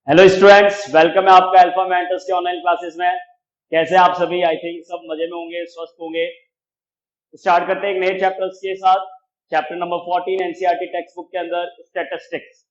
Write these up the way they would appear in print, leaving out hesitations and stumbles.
Hello students, welcome है आपका alpha mentors के ऑनलाइन क्लासेस में। कैसे आप सभी? आई थिंक सब मजे में होंगे, स्वस्थ होंगे। स्टार्ट करते हैं एक नए चैप्टर्स के साथ। Chapter number 14 NCERT text book के अंदर स्टैटिस्टिक्स।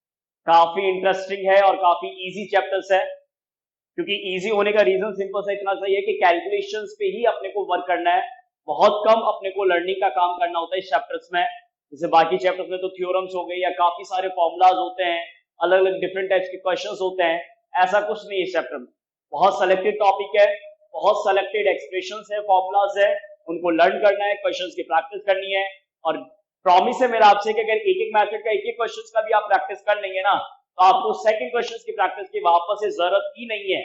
काफी इंटरेस्टिंग है और काफी इजी चैप्टर्स है। क्योंकि इजी होने का रीजन सिंपल सा इतना सही है कि कैलकुलेशंस पे ही अपने को वर्क करना है। बहुत कम अपने को लर्निंग का काम करना होता है इस चैप्टर्स में। जैसे बाकी चैप्टर्स में तो थ्योरम्स हो गई या काफी सारे फॉर्मूलाज होते हैं, अलग अलग डिफरेंट टाइप्स के क्वेश्चंस होते हैं। ऐसा कुछ नहीं है इस चैप्टर में। बहुत सेलेक्टेड टॉपिक है, बहुत सेलेक्टेड एक्सप्रेशंस है, फॉर्मूलाज है, उनको लर्न करना है, क्वेश्चंस की प्रैक्टिस करनी है। और प्रॉमिस है मेरा आपसे कि अगर एक एक मैथड का एक एक क्वेश्चन का भी आप प्रैक्टिस कर लेंगे ना, तो आपको सेकंड क्वेश्चन की प्रैक्टिस की वापस से जरूरत ही नहीं है।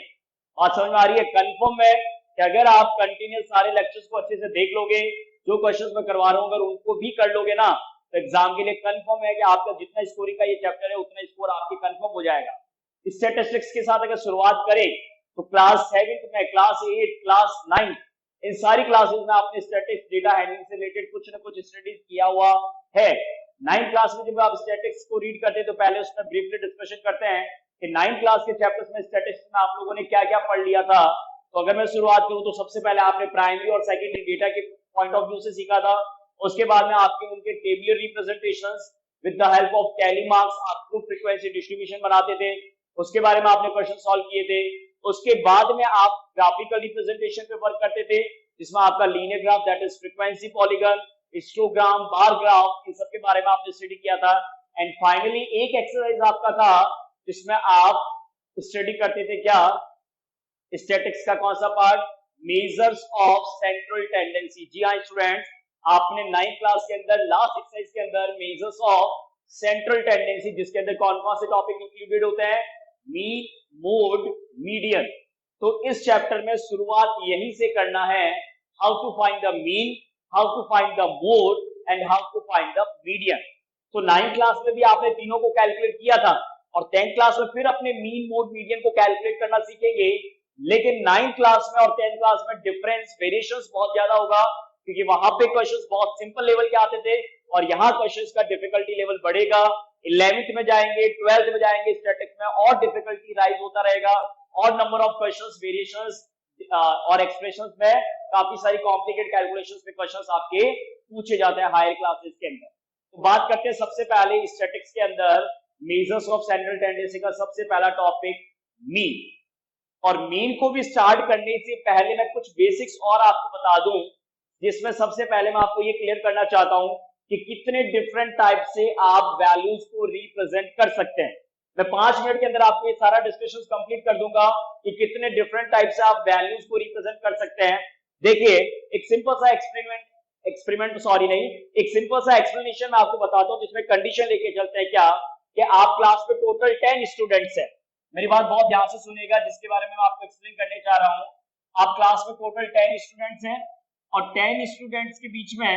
बात समझ में आ रही है? कंफर्म है कि अगर आप कंटिन्यूस सारे लेक्चर्स को अच्छे से देख लोगे, जो क्वेश्चंस मैं करवा रहा हूं अगर उनको भी कर लोगे ना, तो एग्जाम के लिए कंफर्म है कि आपका जितना स्कोरिंग का ये चैप्टर है उतना स्कोर आपकी कंफर्म हो जाएगा। स्टैटिस्टिक्स के साथ अगर शुरुआत करें तो क्लास 7 में, क्लास 8, क्लास 9, इन सारी क्लासेस में आपने स्टैटिक्स डेटा हैंडलिंग से रिलेटेड कुछ ना कुछ स्टडीज किया हुआ है। 9th क्लास में जब आप स्टैटिक्स को रीड करते हैं तो पहले उसमें ब्रीफली डिस्कशन करते हैं कि 9th क्लास के चैप्टर्स में स्टैटिस्टिक्स में आप लोगों ने क्या क्या पढ़ लिया था। तो अगर मैं शुरुआत करूं तो सबसे पहले आपने प्राइमरी और सेकेंडरी डेटा के पॉइंट ऑफ व्यू से सीखा था। उसके बाद में आपके उनके tabular representations with the help of tally marks आप ग्रुप फ्रीक्वेंसी डिस्ट्रीब्यूशन बनाते थे, उसके बारे में आपने क्वेश्चन सॉल्व किए थे। उसके बाद में आप ग्राफिकल रिप्रेजेंटेशन पे वर्क करते थे, जिसमें आपका linear graph that is frequency polygon, histogram, bar graph, इन सब के बारे में आपने स्टडी किया था। एंड फाइनली एक एक्सरसाइज आपका था जिसमें आप स्टडी करते थे क्या, स्टैटिक्स का कौन सा part, measures of central tendency. जी हाँ स्टूडेंट, आपने 9th क्लास के अंदर लास्ट एक्सरसाइज के अंदर मेजर्स ऑफ सेंट्रल टेंडेंसी, जिसके अंदर कौन कौन से टॉपिक इंक्लूडेड होते हैं, मीन, मोड, मीडियन। तो इस चैप्टर में शुरुआत यहीं से करना है, how to find the mean, how to find the mode and how to find the median. तो 9th क्लास में भी आपने तीनों को कैलकुलेट किया था और 10th क्लास में फिर अपने मीन, मोड, मीडियन को कैलकुलेट करना सीखेंगे। लेकिन 9th क्लास में और 10th क्लास में डिफरेंस, वेरिएशंस बहुत ज्यादा होगा, क्योंकि वहां पे क्वेश्चंस बहुत सिंपल लेवल के आते थे और यहाँ क्वेश्चंस का डिफिकल्टी लेवल बढ़ेगा। 11th में जाएंगे, 12th में जाएंगे, स्टैटिक्स में और डिफिकल्टी राइज होता रहेगा और नंबर ऑफ क्वेश्चंस, वेरिएशंस और एक्सप्रेशंस में काफी सारी कॉम्प्लिकेटेड कैलकुलेशंस में क्वेश्चंस आपके पूछे जाते हैं हायर क्लासेस के अंदर। तो बात करते हैं सबसे पहले स्टैटिक्स के अंदर मेजर्स ऑफ सेंट्रल टेंडेंसी का सबसे पहला टॉपिक मीन। और मीन को भी स्टार्ट करने से पहले मैं कुछ बेसिक्स और आपको बता दूं, जिसमें सबसे पहले मैं आपको ये क्लियर करना चाहता हूं कि कितने डिफरेंट टाइप से आप वैल्यूज को रिप्रेजेंट कर सकते हैं। मैं 5 मिनट के अंदर आपको ये सारा डिस्कशन कंप्लीट कर दूंगा कि कितने डिफरेंट टाइप से आप वैल्यूज को रिप्रेजेंट कर सकते हैं। देखिए, एक सिंपल सा एक सिंपल सा एक्सप्लेनेशन मैं आपको बताता हूं, जिसमें कंडीशन लेके चलते हैं क्या, कि आप क्लास में टोटल 10 स्टूडेंट्स हैं। मेरी बात बहुत ध्यान से सुनिएगा, जिसके बारे में मैं आपको एक्सप्लेन करने जा रहा हूं। आप क्लास में टोटल 10 स्टूडेंट्स हैं और 10 स्टूडेंट्स के बीच में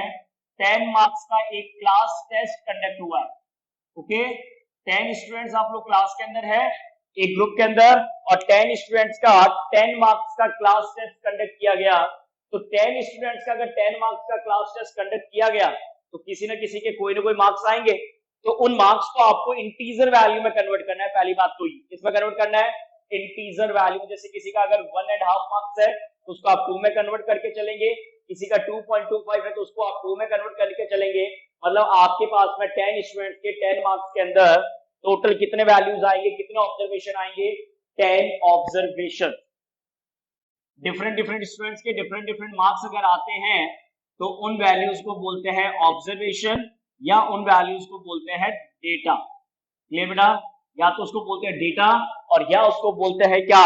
10 मार्क्स का एक क्लास टेस्ट कंडक्ट हुआ है। ओके, 10 स्टूडेंट्स आप लोग क्लास के अंदर है, एक ग्रुप के अंदर, और 10 स्टूडेंट्स का 10 मार्क्स का क्लास टेस्ट कंडक्ट किया गया। तो 10 स्टूडेंट्स का अगर 10 मार्क्स का क्लास टेस्ट कंडक्ट किया गया तो किसी न किसी के कोई ना कोई मार्क्स आएंगे। तो उन मार्क्स को आपको इंटीजर वैल्यू में कन्वर्ट करना है। पहली बात तो ये, इसमें कन्वर्ट करना है इंटीजर वैल्यू। जैसे किसी का अगर 1.5 मार्क्स है तो उसको आप 2 में कन्वर्ट करके चलेंगे, किसी का 2.25 है तो उसको आप 2 में कन्वर्ट करके चलेंगे। मतलब आपके पास में 10 स्टूडेंट्स के 10 मार्क्स के अंदर टोटल कितने वैल्यूज आएंगे, कितने ऑब्जर्वेशन आएंगे, 10 ऑब्जर्वेशन। डिफरेंट डिफरेंट स्टूडेंट्स के डिफरेंट डिफरेंट मार्क्स अगर आते हैं तो उन वैल्यूज को बोलते हैं ऑब्जर्वेशन, या उन वैल्यूज को बोलते हैं डेटा। क्लियर बेटा? या तो उसको बोलते हैं डेटा और या उसको बोलते हैं क्या,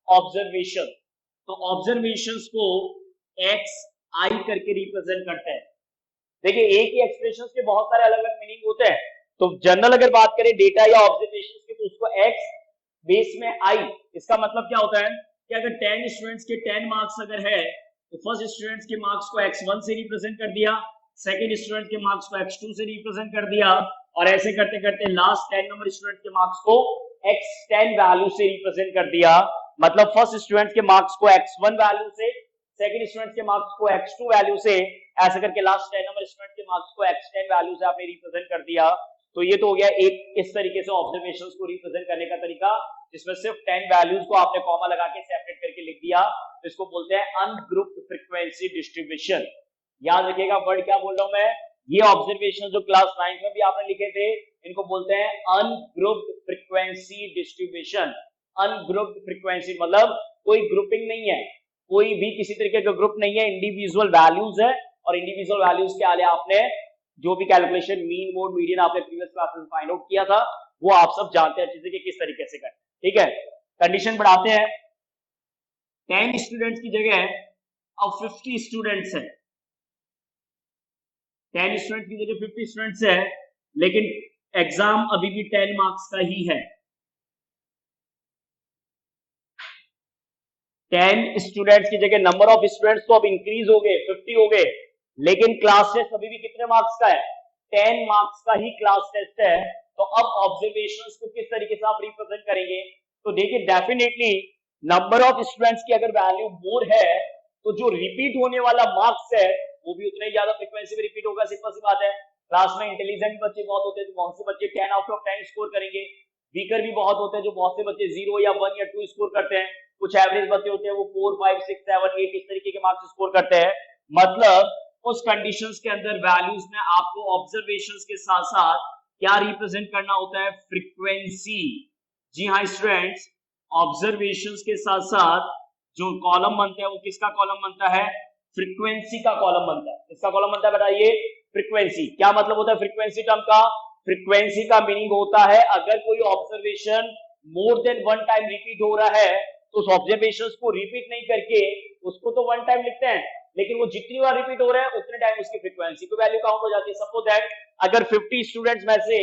ऑब्जर्वेशन। तो ऑब्जर्वेशंस को एक्स आई करके रिप्रेजेंट करते हैं। देखिए, एक ही एक्सप्रेशंस के बहुत सारे अलग अलग मीनिंग होते हैं। तो जनरल अगर बात करें डेटा या ऑब्जर्वेशंस की, तो उसको एक्स बेस में आई। इसका मतलब क्या होता है कि अगर 10 स्टूडेंट्स के 10 मार्क्स अगर है तो फर्स्ट स्टूडेंट्स के मार्क्स को x1 से रिप्रेजेंट कर दिया, सेकंड स्टूडेंट के मार्क्स को x2 से रिप्रेजेंट कर दिया, और ऐसे करते करते लास्ट 10 नंबर स्टूडेंट के मार्क्स को x10 वैल्यू से रिप्रेजेंट कर दिया। मतलब फर्स्ट स्टूडेंट के मार्क्स को x1 वैल्यू से, सेकंड स्टूडेंट के मार्क्स को x2 वैल्यू से, ऐसे करके लास्ट 10 नंबर स्टूडेंट के मार्क्स को x10 वैल्यू से आपने रिप्रेजेंट कर दिया। तो ये तो हो गया एक इस तरीके से ऑब्जर्वेशंस को रिप्रेजेंट करने का तरीका, जिसमें सिर्फ 10 वैल्यूज को आपने कॉमा लगा के सेपरेट करके लिख दिया, तो इसको बोलते हैं अनग्रुप्ड फ्रीक्वेंसी डिस्ट्रीब्यूशन। याद रखिएगा वर्ड क्या बोल रहा हूं मैं, ये ऑब्जर्वेशन जो क्लास 9 में भी आपने लिखे थे, इनको बोलते हैं ungrouped frequency distribution. Ungrouped frequency मतलब कोई ग्रुपिंग नहीं है, कोई भी किसी तरीके का ग्रुप नहीं है, इंडिविजुअल वैल्यूज है, और इंडिविजुअल वैल्यूज के आगे आपने जो भी कैलकुलेशन मीन मोड मीडियन आपने प्रीवियस क्लासेस में फाइंड आउट किया था, वो आप सब जानते हैं अच्छे से कि किस तरीके से करें। ठीक है, कंडीशन बढ़ाते हैं। 10 स्टूडेंट्स की जगह अब 50 स्टूडेंट्स हैं, 10 स्टूडेंट्स की जगह 50 स्टूडेंट्स है, लेकिन एग्जाम अभी भी 10 मार्क्स का ही है। 10 स्टूडेंट्स की जगह नंबर ऑफ स्टूडेंट्स तो अब इंक्रीज हो गए, 50 हो गए, लेकिन क्लास टेस्ट अभी भी कितने मार्क्स का है, 10 मार्क्स का ही क्लास टेस्ट है। तो अब ऑब्जर्वेशंस को किस तरीके से आप रिप्रेजेंट करेंगे, तो देखिए डेफिनेटली नंबर ऑफ स्टूडेंट्स की अगर वैल्यू मोर है, तो जो रिपीट होने वाला मार्क्स है वो भी उतना ही ज्यादा फ्रीक्वेंसी में रिपीट होगा। सिंपल सी बात है, क्लास में इंटेलिजेंट बच्चे बहुत होते हैं तो बहुत से बच्चे 10 आउट ऑफ 10 स्कोर करेंगे, वीकर भी बहुत होते हैं जो बहुत से बच्चे 0 या 1 या 2 स्कोर करते हैं, कुछ एवरेज बच्चे होते हैं वो 4 5 6 7 8 इस तरीके के मार्क्स स्कोर करते हैं। मतलब उस कंडीशंस के अंदर वैल्यूज में आपको ऑब्जर्वेशंस के साथ साथ क्या रिप्रेजेंट करना होता है, फ्रीक्वेंसी। जी हाँ स्टूडेंट्स, ऑब्जर्वेशंस के साथ साथ जो कॉलम बनता है वो किसका कॉलम बनता है, फ्रीक्वेंसी का कॉलम बनता है। किसका कॉलम बनता है बताइए, फ्रीक्वेंसी। क्या मतलब होता है फ्रीक्वेंसी टर्म का, फ्रीक्वेंसी का मीनिंग होता है अगर कोई observation more than one time repeat हो रहा है तो उस ऑब्जर्वेशंस को रिपीट नहीं करके उसको तो वन टाइम लिखते हैं, लेकिन वो जितनी बार रिपीट हो रहा है उतने टाइम उसकी फ्रीक्वेंसी की वैल्यू काउंट हो जाती है। सपोज दैट अगर 50 स्टूडेंट्स में से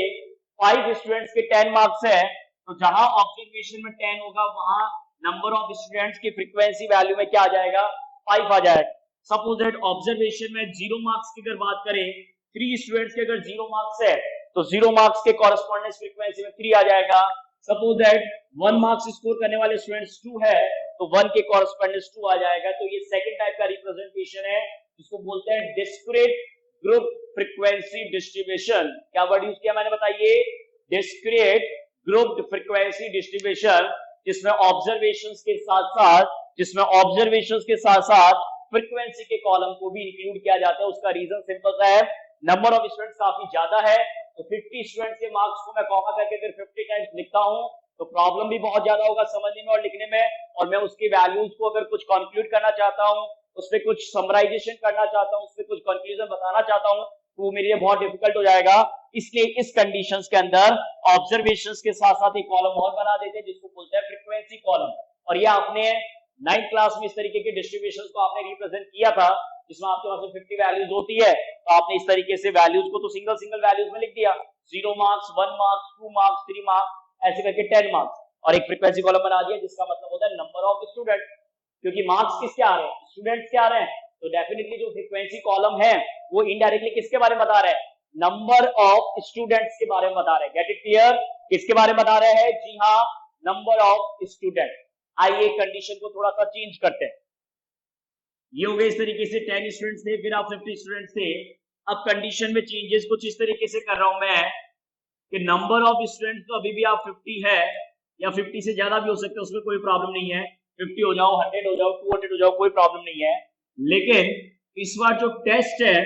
5 स्टूडेंट्स के 10 मार्क्स है, तो जहां ऑब्जर्वेशन में 10 होगा वहां नंबर ऑफ स्टूडेंट्स की फ्रीक्वेंसी वैल्यू में क्या आ जाएगा, 5 आ जाएगा। सपोज दैट ऑब्जर्वेशन में 0 मार्क्स की अगर बात करें, 3 स्टूडेंट्स के अगर 0 मार्क्स है तो 0 मार्क्स के कॉरेस्पॉन्डेंस फ्रीक्वेंसी में 3 आ जाएगा। सपोज दैट 1 मार्क्स स्कोर करने वाले स्टूडेंट्स 2 है तो 1 के कॉरेस्पॉन्डेंस 2 आ जाएगा। तो ये सेकंड टाइप का रिप्रेजेंटेशन है जिसको बोलते हैं डिस्क्रीट ग्रुप फ्रीक्वेंसी डिस्ट्रीब्यूशन। क्या वर्ड यूज किया मैंने बताइए, डिस्क्रीट ग्रुप फ्रीक्वेंसी डिस्ट्रीब्यूशन, जिसमें ऑब्जर्वेशंस के साथ साथ फ्रीक्वेंसी के कॉलम को भी इंक्लूड किया जाता है। उसका रीजन सिंपल सा है, नंबर ऑफ स्टूडेंट्स काफी ज्यादा है तो 50 स्टूडेंट्स के मार्क्स को मैं कॉमा करके अगर 50 टाइम्स लिखता हूं तो प्रॉब्लम भी बहुत ज्यादा होगा समझने में और लिखने में, और मैं उसकी वैल्यूज को अगर कुछ कंक्लूड करना चाहता हूं, उस पर कुछ समराइजेशन करना चाहता हूं, उस पर कुछ कंक्लूजन बताना चाहता हूं तो वो मेरे लिए बहुत डिफिकल्ट हो जाएगा। इसलिए इस कंडीशंस के अंदर ऑब्जर्वेशंस के साथ साथ एक कॉलम और बना देते हैं जिसको बोलते हैं फ्रीक्वेंसी कॉलम। और ये आपने 9th क्लास में इस तरीके के डिस्ट्रीब्यूशंस को आपने रिप्रेजेंट किया था, जिसमें आपके पास 50 वैल्यूज होती है तो आपने इस तरीके से वैल्यूज को तो सिंगल सिंगल वैल्यूज में लिख दिया, 0 मार्क्स, 1 मार्क्स, 2 मार्क्स, 3 मार्क्स, ऐसे करके 10 मार्क्स, और एक फ्रीक्वेंसी कॉलम बना दिया जिसका मतलब होता है नंबर ऑफ स्टूडेंट, क्योंकि मार्क्स किसके आ रहे हैं, स्टूडेंट्स के आ रहे हैं, तो डेफिनेटली जो फ्रीक्वेंसी कॉलम है वो इनडायरेक्टली किसके बारे में बता रहा है, नंबर ऑफ स्टूडेंट्स के बारे में बता रहे हैं। गेट इट क्लियर, किसके बारे में बता रहे हैं, जी हाँ, नंबर ऑफ स्टूडेंट। आइए कंडीशन को थोड़ा सा चेंज करते हैं। ये हो गए इस तरीके से 10 स्टूडेंट्स थे, फिर आप 50 स्टूडेंट्स थे। अब कंडीशन में चेंजेस कुछ इस तरीके से कर रहा हूं मैं कि नंबर ऑफ स्टूडेंट्स तो अभी भी आप 50 है या 50 से ज्यादा भी हो सकते हैं, उसमें कोई प्रॉब्लम नहीं है, 50 हो जाओ, 100 हो जाओ, 200 हो जाओ, कोई प्रॉब्लम नहीं है। लेकिन इस बार जो टेस्ट है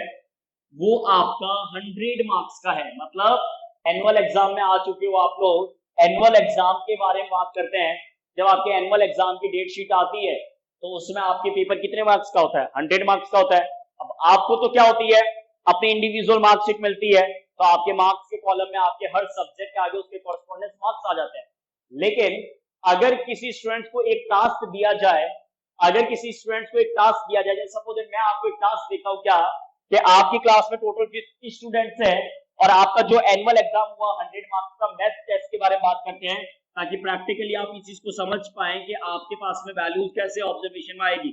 वो आपका 100 मार्क्स का है। मतलब एनुअल एग्जाम में आ चुके हो आप लोग, एनुअल एग्जाम के बारे में बात करते हैं। जब आपके एनुअल एग्जाम की डेट शीट आती है तो उसमें आपके पेपर कितने मार्क्स का होता है, 100 मार्क्स का होता है। अब आपको तो क्या होती है, अपनी इंडिविजुअल मार्कशीट मिलती है, तो आपके मार्क्स के कॉलम में आपके हर सब्जेक्ट के आगे उसके कॉरेस्पॉन्डेंस मार्क्स आ जाते हैं। लेकिन अगर किसी स्टूडेंट को एक टास्क दिया जाए, जैसे सपोज मैं आपको एक टास्क देता हूं क्या, कि आपकी क्लास में टोटल 50 स्टूडेंट्स हैं और आपका जो एनुअल एग्जाम हुआ 100 मार्क्स का मैथ टेस्ट के बारे में बात करते हैं, ताकि प्रैक्टिकली आप इस चीज को समझ पाएं कि आपके पास में वैल्यूज कैसे ऑब्जर्वेशन में आएगी।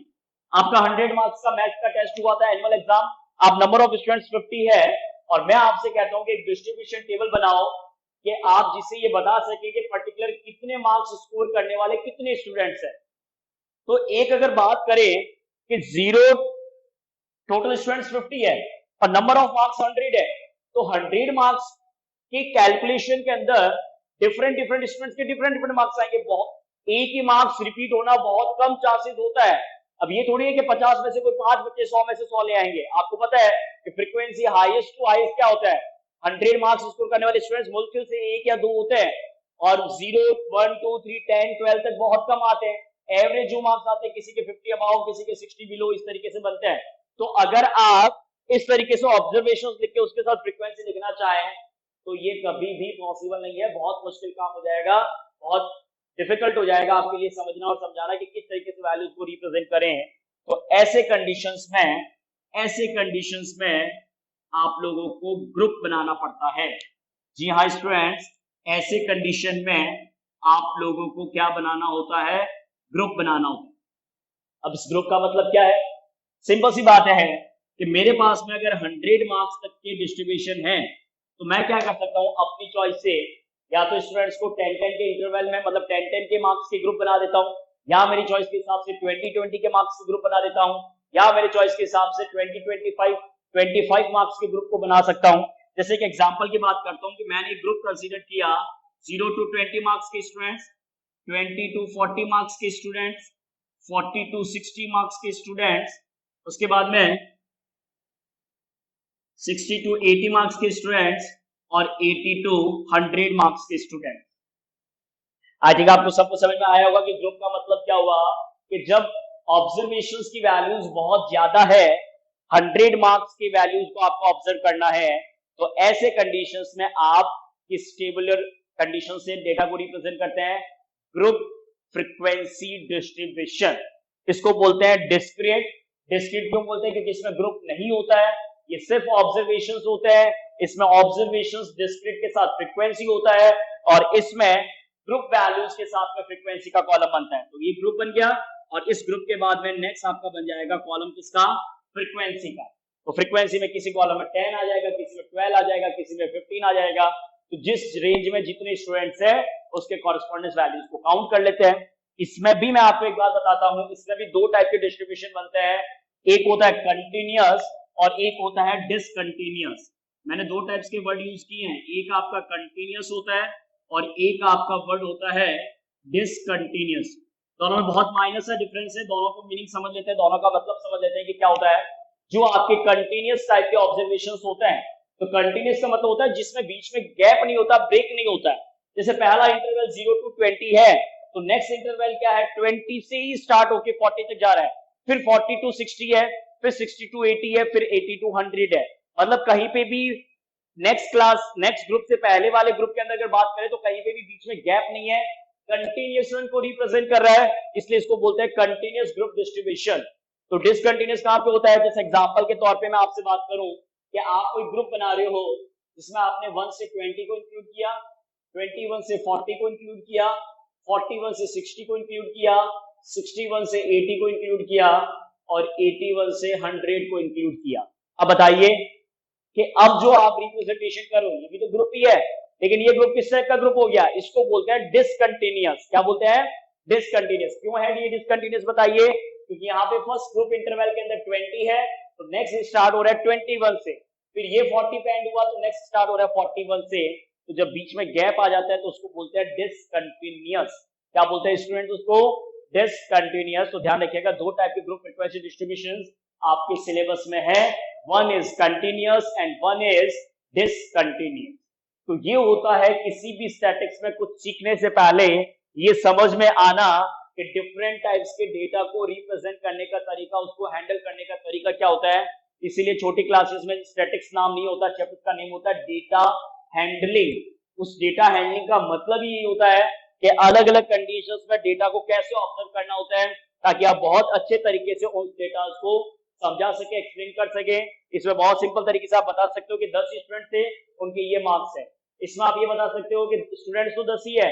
आपका 100 मार्क्स का मैथ का टेस्ट हुआ था एनुअल एग्जाम, आप नंबर ऑफ स्टूडेंट्स 50 है और मैं आपसे कहता हूं कि एक डिस्ट्रीब्यूशन टेबल बनाओ कि आप जिससे ये बता सके कि पर्टिकुलर कितने मार्क्स स्कोर करने वाले कितने स्टूडेंट्स हैं। तो एक अगर बात करें कि 0 टोटल स्टूडेंट्स 50 है और नंबर ऑफ मार्क्स 100 है, तो 100 मार्क्स कि कैलकुलेशन के अंदर डिफरेंट डिफरेंट स्टूडेंट्स के डिफरेंट डिफरेंट मार्क्स आएंगे। बहुत एक ही मार्क्स रिपीट होना बहुत कम चांसेस होता है। अब ये थोड़ी है कि 50 में से कोई 5 बच्चे 100 में से 100 ले आएंगे। आपको पता है कि फ्रीक्वेंसी हाईएस्ट टू हाईएस्ट क्या होता है, 100 मार्क्स स्कोर करने वाले स्टूडेंट्स मुश्किल से 1 या 2 होते हैं, और 0 1 2 3 10 12 तक बहुत कम आते हैं। एवरेज जो मार्क्स आते हैं किसी के 50 अबाव, किसी के 60 बिलो, इस तरीके से बनते हैं। तो अगर आप इस तरीके से ऑब्जर्वेशंस लिख के उसके साथ फ्रीक्वेंसी लिखना चाहें तो ये कभी भी पॉसिबल नहीं है, बहुत मुश्किल काम हो जाएगा, बहुत डिफिकल्ट हो जाएगा आपके लिए समझना और समझाना कि किस तरीके से वैल्यूज को रिप्रेजेंट करें। तो ऐसे कंडीशंस में आप लोगों को ग्रुप बनाना पड़ता है। जी हाँ स्टूडेंट्स, ऐसे कंडीशन में आप लोगों को क्या बनाना होता है, ग्रुप बनाना होता है। अब इस ग्रुप का मतलब क्या है, सिंपल सी बात है कि मेरे पास में अगर 100 मार्क्स तक के डिस्ट्रीब्यूशन है तो मैं क्या कर सकता हूं, अपनी चॉइस से या तो स्टूडेंट्स को 10-10 के इंटरवल में, मतलब 10-10 के मार्क्स के ग्रुप बना देता हूं, या मेरी चॉइस के हिसाब से 20-20 के मार्क्स के ग्रुप बना देता हूं, या मेरे चॉइस के हिसाब से 20-25 मार्क्स के ग्रुप को बना सकता हूं। जैसे कि एग्जांपल की बात करता हूं कि मैंने एक ग्रुप कंसीडर किया 0 to 20 मार्क्स के स्टूडेंट्स, 20 to 40 मार्क्स के स्टूडेंट्स, 40 to 60 मार्क्स के स्टूडेंट्स, उसके बाद में 60 to 80 मार्क्स के स्टूडेंट्स और 80 to 100 मार्क्स के स्टूडेंट। आई थिंक आपको सबको समझ में आया होगा कि ग्रुप का मतलब क्या हुआ, कि जब ऑब्जर्वेशंस की वैल्यूज बहुत ज्यादा है, 100 मार्क्स की वैल्यूज को आपको ऑब्जर्व करना है, तो ऐसे कंडीशंस में आप किस टेबुलर कंडीशन से डेटा को रिप्रेजेंट करते हैं, ग्रुप फ्रीक्वेंसी डिस्ट्रीब्यूशन। इसको बोलते हैं डिस्क्रीट। डिस्क्रीट क्यों बोलते हैं, क्योंकि इसमें ग्रुप नहीं होता है, ये सिर्फ ऑब्जर्वेशंस होते हैं। इसमें ऑब्जर्वेशंस डिस्क्रीट के साथ फ्रीक्वेंसी होता है, और इसमें ग्रुप वैल्यूज के साथ में फ्रीक्वेंसी का कॉलम बनता है। तो ये ग्रुप बन गया, और इस ग्रुप के बाद में नेक्स्ट आपका बन जाएगा कॉलम किसका, फ्रीक्वेंसी का। तो फ्रीक्वेंसी में किसी कॉलम में 10 आ जाएगा, किसी में 12 आ जाएगा, किसी में 15 आ जाएगा। तो जिस रेंज में जितने स्टूडेंट्स है उसके कॉरेस्पॉन्डेंस वैल्यूज को काउंट कर लेते हैं। इसमें भी मैं आपको एक बात बताता हूं, इसमें भी दो टाइप के डिस्ट्रीब्यूशन बनते हैं, एक होता है कंटिन्यूअस और एक होता है डिसकंटिन्यूअस। मैंने दो टाइप्स के वर्ड यूज किए हैं, एक आपका कंटिन्यूअस होता है और एक आपका वर्ड होता है डिसकंटिन्यूअस। दोनों में बहुत माइनस है, डिफरेंस है, दोनों को मीनिंग समझ लेते हैं, दोनों का मतलब समझ लेते हैं कि क्या होता है। जो आपके कंटिन्यूअस टाइप के ऑब्जर्वेशंस होते हैं, तो कंटिन्यूअस का मतलब होता है जिसमें बीच में गैप नहीं होता, ब्रेक नहीं होता है। जैसे पहला इंटरवल 0 to 20 है, तो नेक्स्ट इंटरवल क्या है, 20 से ही स्टार्ट होके 40 तक जा रहा है, फिर 40 to 60 है, फिर 60 to 80 है, फिर 80 to 100 है। मतलब कहीं पे भी नेक्स्ट क्लास, नेक्स्ट ग्रुप से पहले वाले ग्रुप के अंदर अगर बात करें तो कहीं पे भी बीच में गैप नहीं है, कंटिन्यूएशन को रिप्रेजेंट कर रहा है, इसलिए इसको बोलते हैं कंटिन्यूअस ग्रुप डिस्ट्रीब्यूशन। तो डिसकंटिन्यूअस कहां पे होता है, जैसे एग्जांपल के तौर पे मैं आपसे बात करूं कि आप कोई ग्रुप बना रहे हो जिसमें आपने 1 से 20 को इंक्लूड किया, 21 से 40 को इंक्लूड किया, 41 से 60 को इंक्लूड किया, 61 से 80 को इंक्लूड किया और 81 से 100 को इंक्लूड किया। अब बताइए कि अब जो आप रिप्रेजेंटेशन करो, ये भी तो ग्रुप ही है, लेकिन ये ग्रुप किस टाइप का ग्रुप हो गया, इसको बोलते हैं डिसकंटिन्यूअस। क्या बोलते हैं, डिसकंटिन्यूअस। क्यों है ये डिसकंटिन्यूअस बताइए, क्योंकि यहाँ पे फर्स्ट ग्रुप इंटरवल के अंदर 20 है, तो नेक्स्ट स्टार्ट हो रहा है 21 से, फिर ये 40 पे एंड हुआ तो नेक्स्ट स्टार्ट हो रहा है 41 से। तो जब बीच में गैप आ जाता है तो उसको बोलते हैं डिसकंटिन्यूअस। क्या बोलते हैं स्टूडेंट, उसको डिसकंटिन्यूअस। तो ध्यान रखिएगा, दो टाइप के ग्रुप फ्रीक्वेंसी डिस्ट्रीब्यूशंस आपके सिलेबस में है, one is continuous and one is discontinuous. तो ये होता है किसी भी स्टैटिक्स में कुछ सीखने से पहले ये समझ में आना कि डिफरेंट टाइप्स के डेटा को रिप्रेजेंट करने का तरीका, उसको हैंडल करने का तरीका क्या होता है। इसीलिए छोटी क्लासेस में स्टैटिक्स नाम नहीं होता, चैप्टर का नेम होता है डेटा हैंडलिंग। उस डेटा हैंडलिंग का मतलब ही होता है कि अलग अलग कंडीशंस में डेटा को कैसे ऑब्जर्व करना होता है, ताकि आप बहुत अच्छे तरीके से उन डेटा को समझा सके, एक्सप्लेन कर सके। इसमें बहुत सिंपल तरीके से आप बता सकते हो कि 10 स्टूडेंट थे, उनके ये मार्क्स है। इसमें आप ये बता सकते हो कि स्टूडेंट्स तो 10 ही है,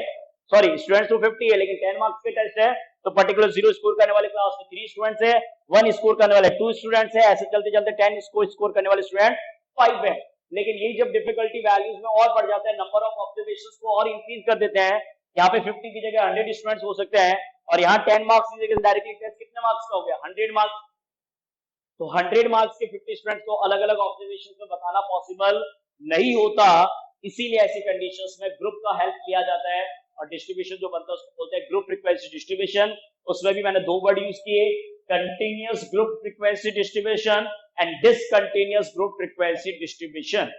सॉरी स्टूडेंट्स तो 50 है, लेकिन 10 मार्क्स के टेस्ट है, तो पर्टिकुलर 0 स्कोर करने वाले क्लास में 3 स्टूडेंट्स है, 1 स्कोर करने वाले 2 स्टूडेंट्स है, ऐसे चलते चलते 10 स्कोर करने वाले स्टूडेंट 5 है। लेकिन यही जब डिफिकल्टी वैल्यूज में और बढ़ जाता है, नंबर ऑफ ऑब्जर्वेशंस को और इंक्रीज कर देते हैं, यहाँ पे 50 की जगह 100 स्टूडेंट्स हो सकते हैं, और यहाँ 10 मार्क्स की जगह डायरेक्टली टेस्ट कितने मार्क्स का हो गया, 100 मार्क्स। तो 100 मार्क्स के 50 स्टूडेंट्स को अलग अलग ऑब्जर्वेशन में बताना पॉसिबल नहीं होता, इसीलिए ऐसी कंडीशंस में ग्रुप का हेल्प लिया जाता है और डिस्ट्रीब्यूशन जो बनता है उसको बोलते हैं ग्रुप फ्रीक्वेंसी डिस्ट्रीब्यूशन। उसमें भी मैंने दो वर्ड यूज किए, continuous group frequency distribution and discontinuous group frequency distribution.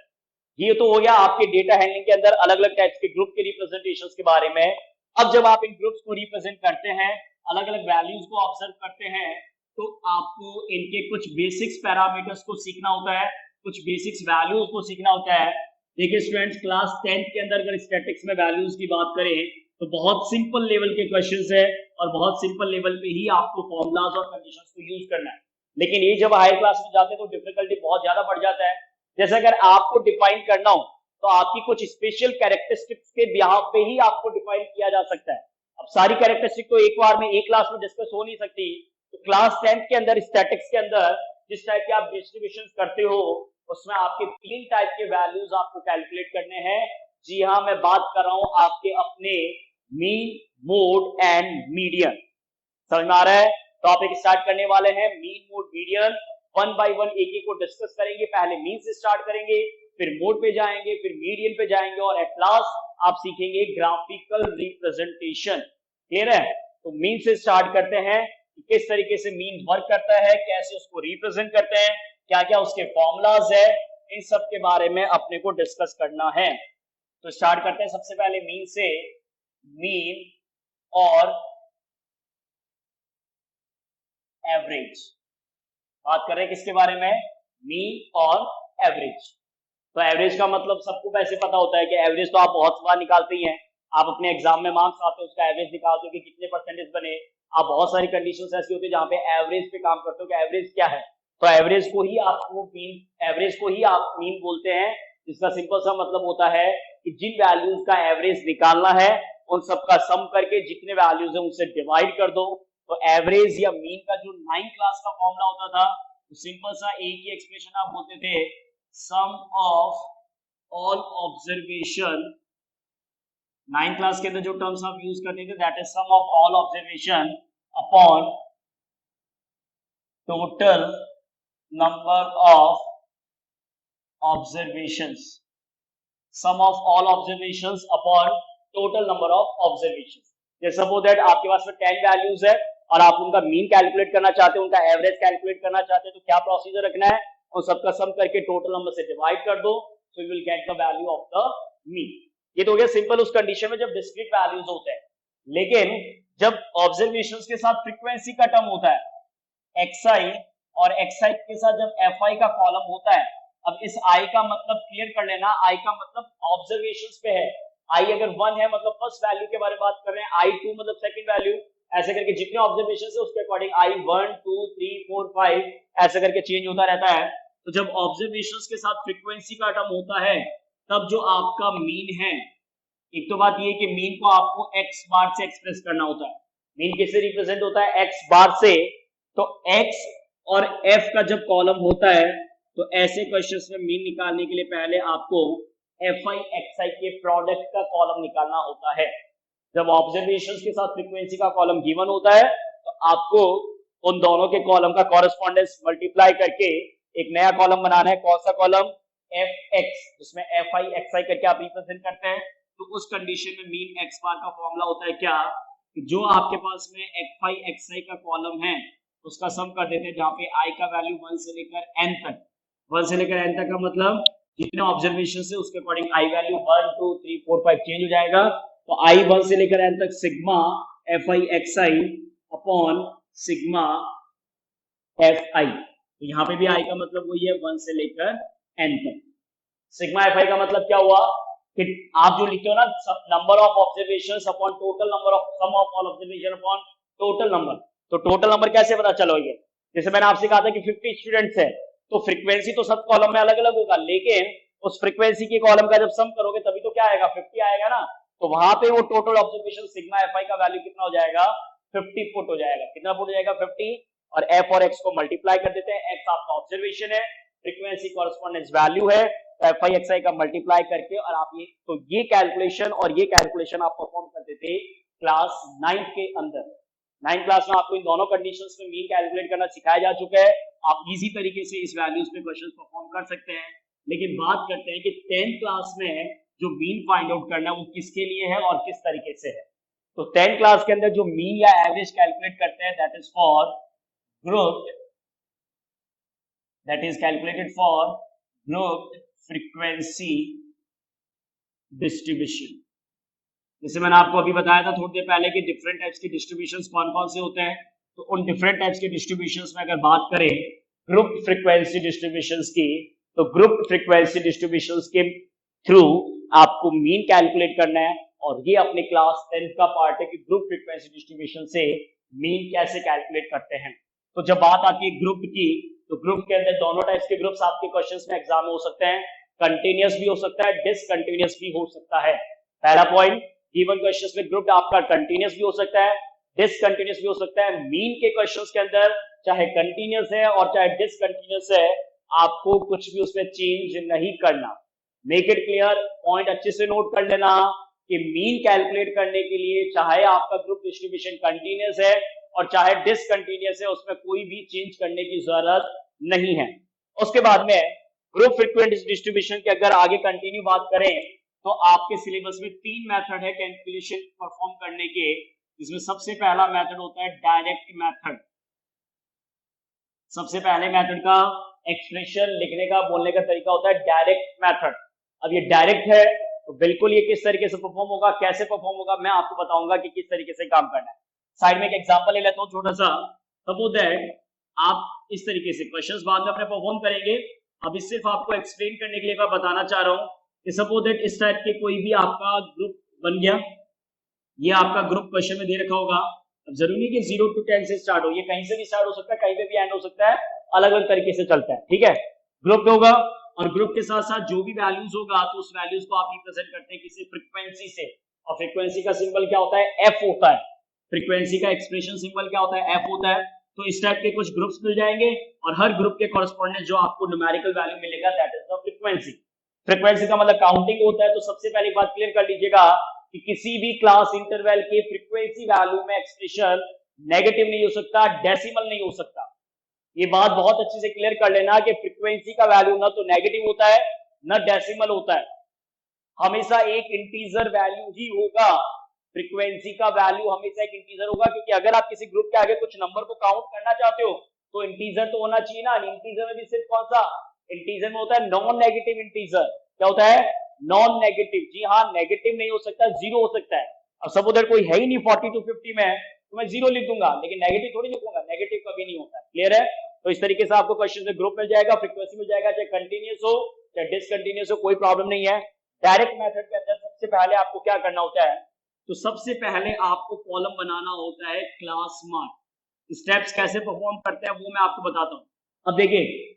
ये तो हो गया आपके डेटा हैंडलिंग के अंदर अलग अलग टाइप्स के ग्रुप के रिप्रेजेंटेशंस के बारे में। अब जब आप इन ग्रुप्स को रिप्रेजेंट करते हैं, अलग अलग वैल्यूज को ऑब्जर्व करते हैं, तो आपको इनके कुछ बेसिक्स पैरामीटर्स को सीखना होता है, कुछ बेसिक्स वैल्यूज को सीखना होता है। देखिए स्टूडेंट्स, क्लास 10th के अंदर अगर स्टैटिक्स में वैल्यूज की बात करें तो बहुत सिंपल लेवल के क्वेश्चंस है और बहुत सिंपल लेवल पे ही आपको फॉर्मूलाज और कंडीशंस को यूज करना है। लेकिन ये जब हायर क्लास में जाते हैं तो डिफिकल्टी बहुत ज्यादा बढ़ जाता है। जैसे अगर आपको डिफाइन करना हो तो आपकी कुछ स्पेशल कैरेक्टरिस्टिक्स के बिहाफ पे ही आपको डिफाइन किया जा सकता है। अब सारी कैरेक्टरिस्टिक तो एक बार में एक क्लास में डिस्कस हो नहीं सकती, तो क्लास 10th के अंदर स्टैटिक्स के अंदर जिस टाइप के आप डिस्ट्रीब्यूशन करते हो उसमें आपके 3 टाइप के वैल्यूज आपको कैलकुलेट करने हैं। जी हाँ, मैं बात कर रहा हूं आपके अपने मीन, मोड एंड मीडियन। समझ में आ रहा है? टॉपिक स्टार्ट करने वाले हैं mean, mode, median. One by one एक एक को डिस्कस करेंगे। पहले मीन से स्टार्ट करेंगे, फिर मोड पे जाएंगे, फिर मीडियन पे जाएंगे और एट लास्ट आप सीखेंगे ग्राफिकल रिप्रेजेंटेशन। क्लियर है? तो मीन से स्टार्ट करते हैं कि किस तरीके से मीन वर्क करता है, कैसे उसको रिप्रेजेंट करते हैं, क्या क्या उसके फॉर्मूलाज है, इन सब के बारे में अपने को डिस्कस करना है। तो स्टार्ट करते हैं सबसे पहले मीन से। मीन और एवरेज बात कर रहे हैं किसके बारे में? मीन और एवरेज। तो एवरेज का मतलब सबको वैसे पता होता है कि एवरेज तो आप बहुत बार निकालते ही हैं। आप अपने एग्जाम में मार्क्स आते हैं उसका एवरेज निकालते हो कि कितने परसेंटेज बने। आप बहुत सारी कंडीशंस ऐसी होती है जहां पे एवरेज पे काम करते हो कि एवरेज क्या है। तो एवरेज को ही आपको मीन, एवरेज को ही आप मीन बोलते हैं, जिसका सिंपल सा मतलब होता है कि जिन वैल्यूज का एवरेज निकालना है उन सबका सम करके जितने वैल्यूज है उनसे डिवाइड कर दो। तो एवरेज या मीन का जो 9th क्लास का फॉर्मूला होता था, तो सिंपल सा एक ही एक्सप्रेशन आप बोलते थे, sum of all observation. 9th class के अंदर जो टर्म्स आप यूज करते थे that is sum of all observation upon total number of observations. Sum of all observations upon total number of observations. जैसे सपोज दैट आपके पास में 10 वैल्यूज है और आप उनका मीन कैलकुलेट करना चाहते हैं, उनका एवरेज कैलकुलेट करना चाहते हैं, तो क्या प्रोसीजर रखना है? उन सबका सम करके टोटल नंबर से डिवाइड कर दो, so you will get the value of the mean. ये तो हो गया सिंपल उस कंडीशन में जब डिस्क्रीट वैल्यूज होते हैं। लेकिन जब ऑब्जर्वेशंस के साथ फ्रीक्वेंसी का टर्म होता है, xi और xi के साथ जब fi का कॉलम होता है, अब इस i का मतलब क्लियर कर लेना, i का मतलब ऑब्जर्वेशंस पे है। i अगर 1 है मतलब फर्स्ट वैल्यू के बारे में बात कर रहे हैं, i2 मतलब सेकंड वैल्यू, ऐसे करके जितने ऑब्जर्वेशंस है उसके अकॉर्डिंग i1 2 3 4 5 ऐसे करके चेंज होता रहता है। तो जब ऑब्जर्वेशंस के साथ फ्रीक्वेंसी का टर्म होता है तब जो आपका मीन है, एक तो बात ये कि मीन को आपको x बार से एक्सप्रेस करना होता है। मीन किससे रिप्रेजेंट होता है? x बार से। तो x और f का जब कॉलम होता है तो ऐसे क्वेश्चंस में मीन निकालने के लिए पहले आपको fi xi के प्रोडक्ट का कॉलम निकालना होता है। जब ऑब्जर्वेशंस के साथ फ्रीक्वेंसी का कॉलम गिवन होता है तो आपको उन दोनों के कॉलम का कॉरेस्पॉन्डेंस मल्टीप्लाई करके एक नया कॉलम बनाना है। कौन सा कॉलम? fx, जिसमें fi xi करके आप रिप्रेजेंट करते हैं। तो उस कंडीशन में मीन x बार का फॉर्मूला होता है क्या? जो आपके पास में fi xi का कॉलम है उसका सम कर देते हैं, जहां पे i का वैल्यू 1 से लेकर n तक, 1 से लेकर n तक का मतलब जितने ऑब्जर्वेशन है उसके अकॉर्डिंग i वैल्यू 1 2 3 4 5 चेंज हो जाएगा। तो i 1 से लेकर n तक sigma fi xi upon sigma fi। तो यहाँ पे भी i का मतलब वही है 1 से लेकर n तक। सिग्मा fi का मतलब क्या हुआ कि आप जो लिखते हो ना, number of observations upon total number of, sum of all observation upon total number. तो टोटल नंबर कैसे पता चलो? ये जैसे मैंने आपसे कहा था कि 50 स्टूडेंट्स है तो फ्रीक्वेंसी तो सब कॉलम में अलग अलग होगा, लेकिन उस फ्रीक्वेंसी के कॉलम का जब सम करोगे तभी तो क्या आएगा? 50 आएगा ना। तो वहां पे वो टोटल ऑब्जर्वेशन सिग्मा fi का वैल्यू कितना हो जाएगा? 50 फुट हो जाएगा। कितना फुट हो जाएगा? 50। और f और x को मल्टीप्लाई कर देते हैं। x आपका ऑब्जर्वेशन है, फ्रीक्वेंसी कॉरेस्पॉन्डेंस वैल्यू है, fi xi का मल्टीप्लाई करके, और आप ये कैलकुलेशन आप परफॉर्म करते थे क्लास 9th के अंदर। 9th क्लास में आपको इन दोनों कंडीशंस में मीन कैलकुलेट करना सिखाया जा चुका है। आप इजी तरीके से इस वैल्यूज पे क्वेश्चंस परफॉर्म कर सकते हैं। लेकिन बात करते हैं कि 10th क्लास में जो मीन फाइंड आउट करना है वो किसके लिए है और किस तरीके से है। तो 10th क्लास के अंदर जो मीन या एवरेज कैलकुलेट करते हैं that is for group, that is calculated for grouped frequency distribution। जैसे मैंने आपको अभी बताया था थोड़ी देर पहले कि डिफरेंट टाइप्स के डिस्ट्रीब्यूशंस कौन कौन से होते हैं, तो उन डिफरेंट टाइप्स के डिस्ट्रीब्यूशंस में अगर बात करें ग्रुप फ्रीक्वेंसी डिस्ट्रीब्यूशंस की, तो ग्रुप फ्रीक्वेंसी डिस्ट्रीब्यूशंस के थ्रू आपको मीन कैलकुलेट करना है, और ये अपने क्लास 10th का पार्ट है कि ग्रुप फ्रीक्वेंसी डिस्ट्रीब्यूशन से मीन कैसे कैलकुलेट करते हैं। तो जब बात आती है ग्रुप की, तो ग्रुप के अंदर दोनों टाइप्स के ग्रुप्स आपके क्वेश्चंस में एग्जाम में हो सकते हैं, कंटिन्यूअस भी हो सकता है, डिसकंटिन्यूअस भी हो सकता है। पहला पॉइंट, गिवन क्वेश्चंस में ग्रुप आपका कंटिन्यूअस भी हो सकता है, डिसकंटिन्यूअस भी हो सकता है। मीन के क्वेश्चंस के अंदर चाहे कंटिन्यूअस है और चाहे डिसकंटिन्यूअस है, आपको कुछ भी उसमें चेंज नहीं करना। मेक इट क्लियर, पॉइंट अच्छे से नोट कर लेना कि मीन कैलकुलेट करने के लिए चाहे आपका ग्रुप डिस्ट्रीब्यूशन कंटिन्यूअस है और चाहे डिसकंटिन्यूअस है, उसमें कोई भी चेंज करने की जरूरत नहीं है। उसके बाद में ग्रुप फ्रीक्वेंसी डिस्ट्रीब्यूशन के अगर आगे कंटिन्यू बात करें, तो आपके सिलेबस में 3 मेथड है कैलकुलेशन परफॉर्म करने के, जिसमें सबसे पहला मेथड होता है डायरेक्ट मेथड। सबसे पहले मेथड का एक्सप्रेशन लिखने का बोलने का तरीका होता है डायरेक्ट मेथड। अब ये डायरेक्ट है तो बिल्कुल ये किस तरीके से परफॉर्म होगा, कैसे परफॉर्म होगा, मैं आपको बताऊंगा कि किस तरीके से काम करना है। साइड में एक एग्जांपल ले लेता हूं छोटा सा। सपोज दैट आप इस तरीके से क्वेश्चंस बाद में अपने परफॉर्म करेंगे, अभी सिर्फ आपको एक्सप्लेन करने के लिए मैं बताना चाह रहा हूं कि सपोज दैट इस टाइप के कोई भी आपका ग्रुप बन गया, ये आपका ग्रुप क्वेश्चन में दे रखा होगा। अब जरूरी नहीं कि 0 to 10 से स्टार्ट हो, ये कहीं से भी स्टार्ट हो सकता है, कहीं पे भी एंड हो सकता है, अलग अलग तरीके से चलता है, ठीक है। ग्रुप होगा और ग्रुप के साथ साथ जो भी वैल्यूज होगा तो उस वैल्यूज को आप रिप्रेजेंट करते हैं किसी फ्रीक्वेंसी से, और फ्रीक्वेंसी का सिंबल क्या होता है, एफ होता है। फ्रीक्वेंसी का एक्सप्रेशन सिंबल क्या होता है, एफ होता है। तो इस टाइप के कुछ ग्रुप्स मिल जाएंगे और हर ग्रुप के कॉरेस्पॉन्डेंट जो आपको न्यूमेरिकल वैल्यू मिलेगा that is the frequency. Frequency का मतलब काउंटिंग होता है। तो सबसे पहली बात क्लियर कर लीजिएगा कि किसी भी क्लास इंटरवल के फ्रीक्वेंसी वैल्यू में एक्सप्रेशन नेगेटिव नहीं हो सकता, डेसिमल नहीं हो सकता। ये बात बहुत अच्छे से क्लियर कर लेना कि फ्रीक्वेंसी का वैल्यू ना तो नेगेटिव होता है ना डेसिमल होता है, हमेशा एक इंटीजर वैल्यू ही होगा। फ्रीक्वेंसी का वैल्यू हमेशा एक इंटीजर होगा, क्योंकि अगर आप किसी ग्रुप के आगे कुछ नंबर को काउंट करना चाहते हो तो इंटीजर तो होना चाहिए ना। इंटीजर में भी सिर्फ कौन सा इंटीजर में होता है, नॉन नेगेटिव इंटीजर। क्या होता है, नॉन नेगेटिव। जी हाँ, नेगेटिव नहीं हो सकता, जीरो हो सकता है। अब सब उधर कोई है ही नहीं 40 to 50 में, तो मैं जीरो लिख दूंगा, लेकिन नेगेटिव थोड़ी लिखूंगा, नेगेटिव कभी नहीं होता। क्लियर है। तो इस तरीके से आपको क्वेश्चन में ग्रुप मिल जाएगा, फ्रीक्वेंसी मिल जाएगा, चाहे कंटिन्यूअस हो चाहे डिसकंटिन्यूअस हो, कोई प्रॉब्लम नहीं है। डायरेक्ट मेथड के अंदर सबसे पहले आपको क्या करना होता है, तो सबसे पहले आपको कॉलम बनाना होता है क्लास मार्क। स्टेप्स कैसे परफॉर्म करते हैं वो मैं आपको बताता हूं। अब देखिए,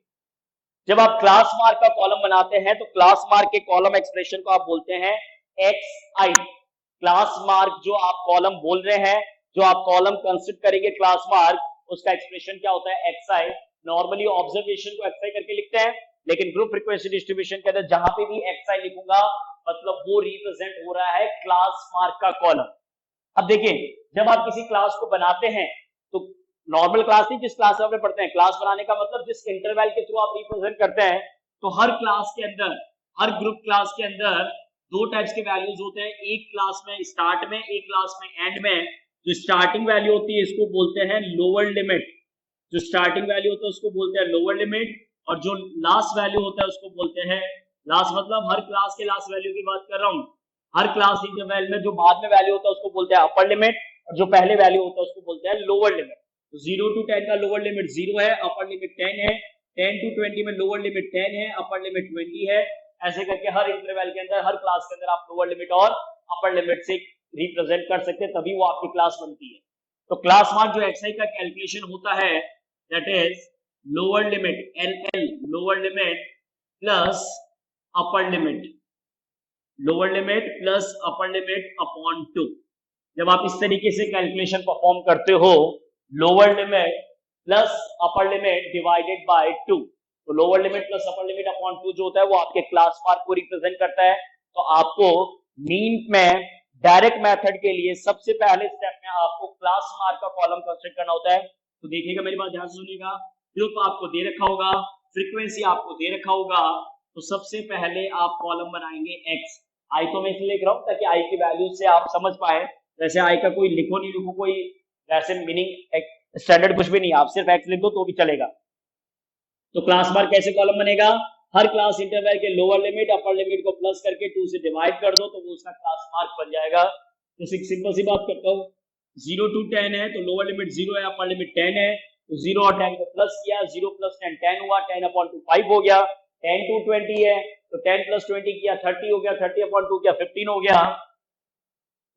जब आप क्लास मार्क का कॉलम बनाते हैं तो क्लास मार्क के कॉलम एक्सप्रेशन को आप बोलते हैं एक्स आई। क्लास मार्क जो आप कॉलम बोल रहे हैं, जो आप कॉलम कंसिडर करेंगे क्लास मार्क, उसका एक्सप्रेशन क्या होता है, एक्स आई। नॉर्मली ऑब्जर्वेशन को एक्स आई करके लिखते हैं, लेकिन ग्रुप फ्रीक्वेंसी डिस्ट्रीब्यूशन के अंदर जहां पे भी एक्स आई लिखूंगा मतलब वो रिप्रेजेंट हो रहा है क्लास मार्क का कॉलम। अब देखिए, जब आप किसी क्लास को बनाते हैं तो नॉर्मल क्लास नहीं, जिस क्लास में पढ़ते हैं, क्लास बनाने का मतलब जिस इंटरवल के थ्रू आप रिप्रेजेंट करते हैं, तो हर क्लास के अंदर, हर ग्रुप क्लास के अंदर दो टाइप्स के वैल्यूज होते हैं। एक क्लास में स्टार्ट में, एक क्लास में एंड में। जो स्टार्टिंग वैल्यू होती है इसको बोलते हैं लोअर लिमिट। जो स्टार्टिंग वैल्यू होता है उसको बोलते हैं लोअर लिमिट, और जो लास्ट वैल्यू होता है उसको बोलते हैं, लास्ट मतलब हर क्लास के लास्ट वैल्यू की बात कर रहा हूं। हर क्लास इंटरवल में जो बाद में वैल्यू होता है उसको बोलते हैं अपर लिमिट, और जो पहले वैल्यू होता है उसको बोलते हैं लोअर लिमिट। 0 to 10 का लोअर लिमिट 0 है, अपर लिमिट 10 है। 10 to 20 में लोअर लिमिट 10 है, अपर लिमिट 20 है। ऐसे करके हर इंटरवल के अंदर, हर क्लास के अंदर आप लोअर लिमिट और अपर लिमिट से रिप्रेजेंट कर सकते हैं, तभी वो आपकी क्लास बनती है। तो क्लास मार्क जो एक्सआई का कैलकुलेशन होता है that is lower limit L, lower limit plus upper limit, lower limit plus upper limit upon 2। जब आप इस तरीके से कैलकुलेशन परफॉर्म करते हो, lower limit plus upper limit divided by 2, तो lower limit plus upper limit upon 2 जो होता है वो आपके क्लास मार्क को रिप्रेजेंट करता है। तो आपको मीन में डायरेक्ट मेथड के लिए सबसे पहले स्टेप में आपको क्लास मार्क का कॉलम कंसीडर करना होता है। तो देखिएगा, मेरी बात ध्यान से सुनिएगा। ग्रुप आपको दे रखा होगा, फ्रीक्वेंसी आपको दे रखा होगा, तो सबसे पहले आप कॉलम बनाएंगे एक्स। आई तो मैं इसलिए लिख रहा हूँ ताकि आई की वैल्यू से आप समझ पाए। वैसे आई का कोई लिखो नहीं लिखो कोई वैसे मीनिंग स्टैंडर्ड कुछ भी नहीं, आप सिर्फ एक्स लिख दो तो भी चलेगा। तो क्लास बार कैसे कॉलम बनेगा, हर क्लास इंटरवल के लोअर लिमिट अपर लिमिट को प्लस करके 2 से डिवाइड कर दो तो वो उसका क्लास मार्क बन जाएगा। तो सिंपल सी बात करता हूँ, 0 to 10 है तो लोअर लिमिट 0 है, अपर लिमिट 10 है, तो 0 और 10 को प्लस किया, 0 प्लस 10 10 हुआ, 10/2 5 हो गया, 10 to 20 है तो 10 प्लस 20 किया 30 हो गया, 30/2 किया 15 हो गया।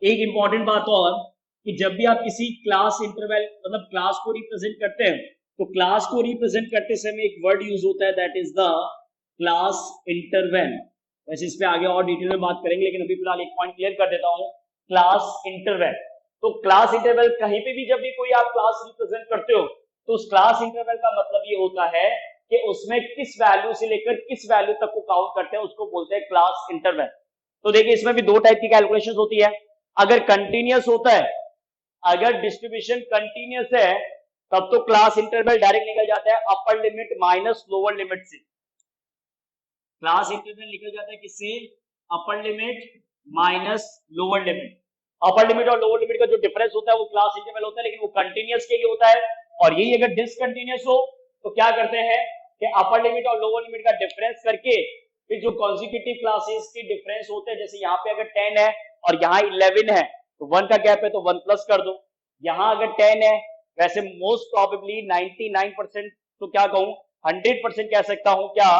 एक इंपॉर्टेंट बात और कि जब भी आप किसी क्लास इंटरवल मतलब क्लास को रिप्रेजेंट करते हैं तो क्लास को रिप्रेजेंट करते समय एक वर्ड यूज होता है that is the class interval. वैसे इस पे आगे और डिटेल में बात करेंगे लेकिन अभी फिलहाल एक पॉइंट क्लियर कर देता हूं, क्लास इंटरवल। तो क्लास इंटरवल कहीं पे भी जब भी कोई आप क्लास रिप्रेजेंट करते हो तो उस क्लास इंटरवल का मतलब ये होता है कि उसमें किस वैल्यू से लेकर किस वैल्यू तक को काउंट करते हैं उसको बोलते हैं क्लास इंटरवल। तो देखिए इसमें भी दो टाइप की कैलकुलेशन होती है, अगर कंटिन्यूअस होता है, अगर डिस्ट्रीब्यूशन कंटिन्यूअस है तब तो क्लास इंटरवल डायरेक्ट निकल जाता है upper limit minus lower limit से। क्लास इंटरवल निकल जाता है किससे, upper limit minus lower limit. Upper limit और लोअर लिमिट का जो डिफरेंस होता है वो क्लास इंटरवल होता है, लेकिन वो कंटिन्यूअस के लिए होता है। और यही अगर डिसकंटिन्यूअस हो तो क्या करते हैं कि अपर लिमिट और लोअर लिमिट का डिफरेंस करके फिर जो कॉन्जिक्यूटिव क्लासेस की डिफरेंस होते हैं, जैसे यहाँ पे अगर 10 है और यहाँ 11 है तो 1 का गैप है तो 1 प्लस कर दो। यहाँ अगर 10 है, वैसे मोस्ट प्रोबेबली 99% तो क्या कहूँ 100% कह सकता हूँ क्या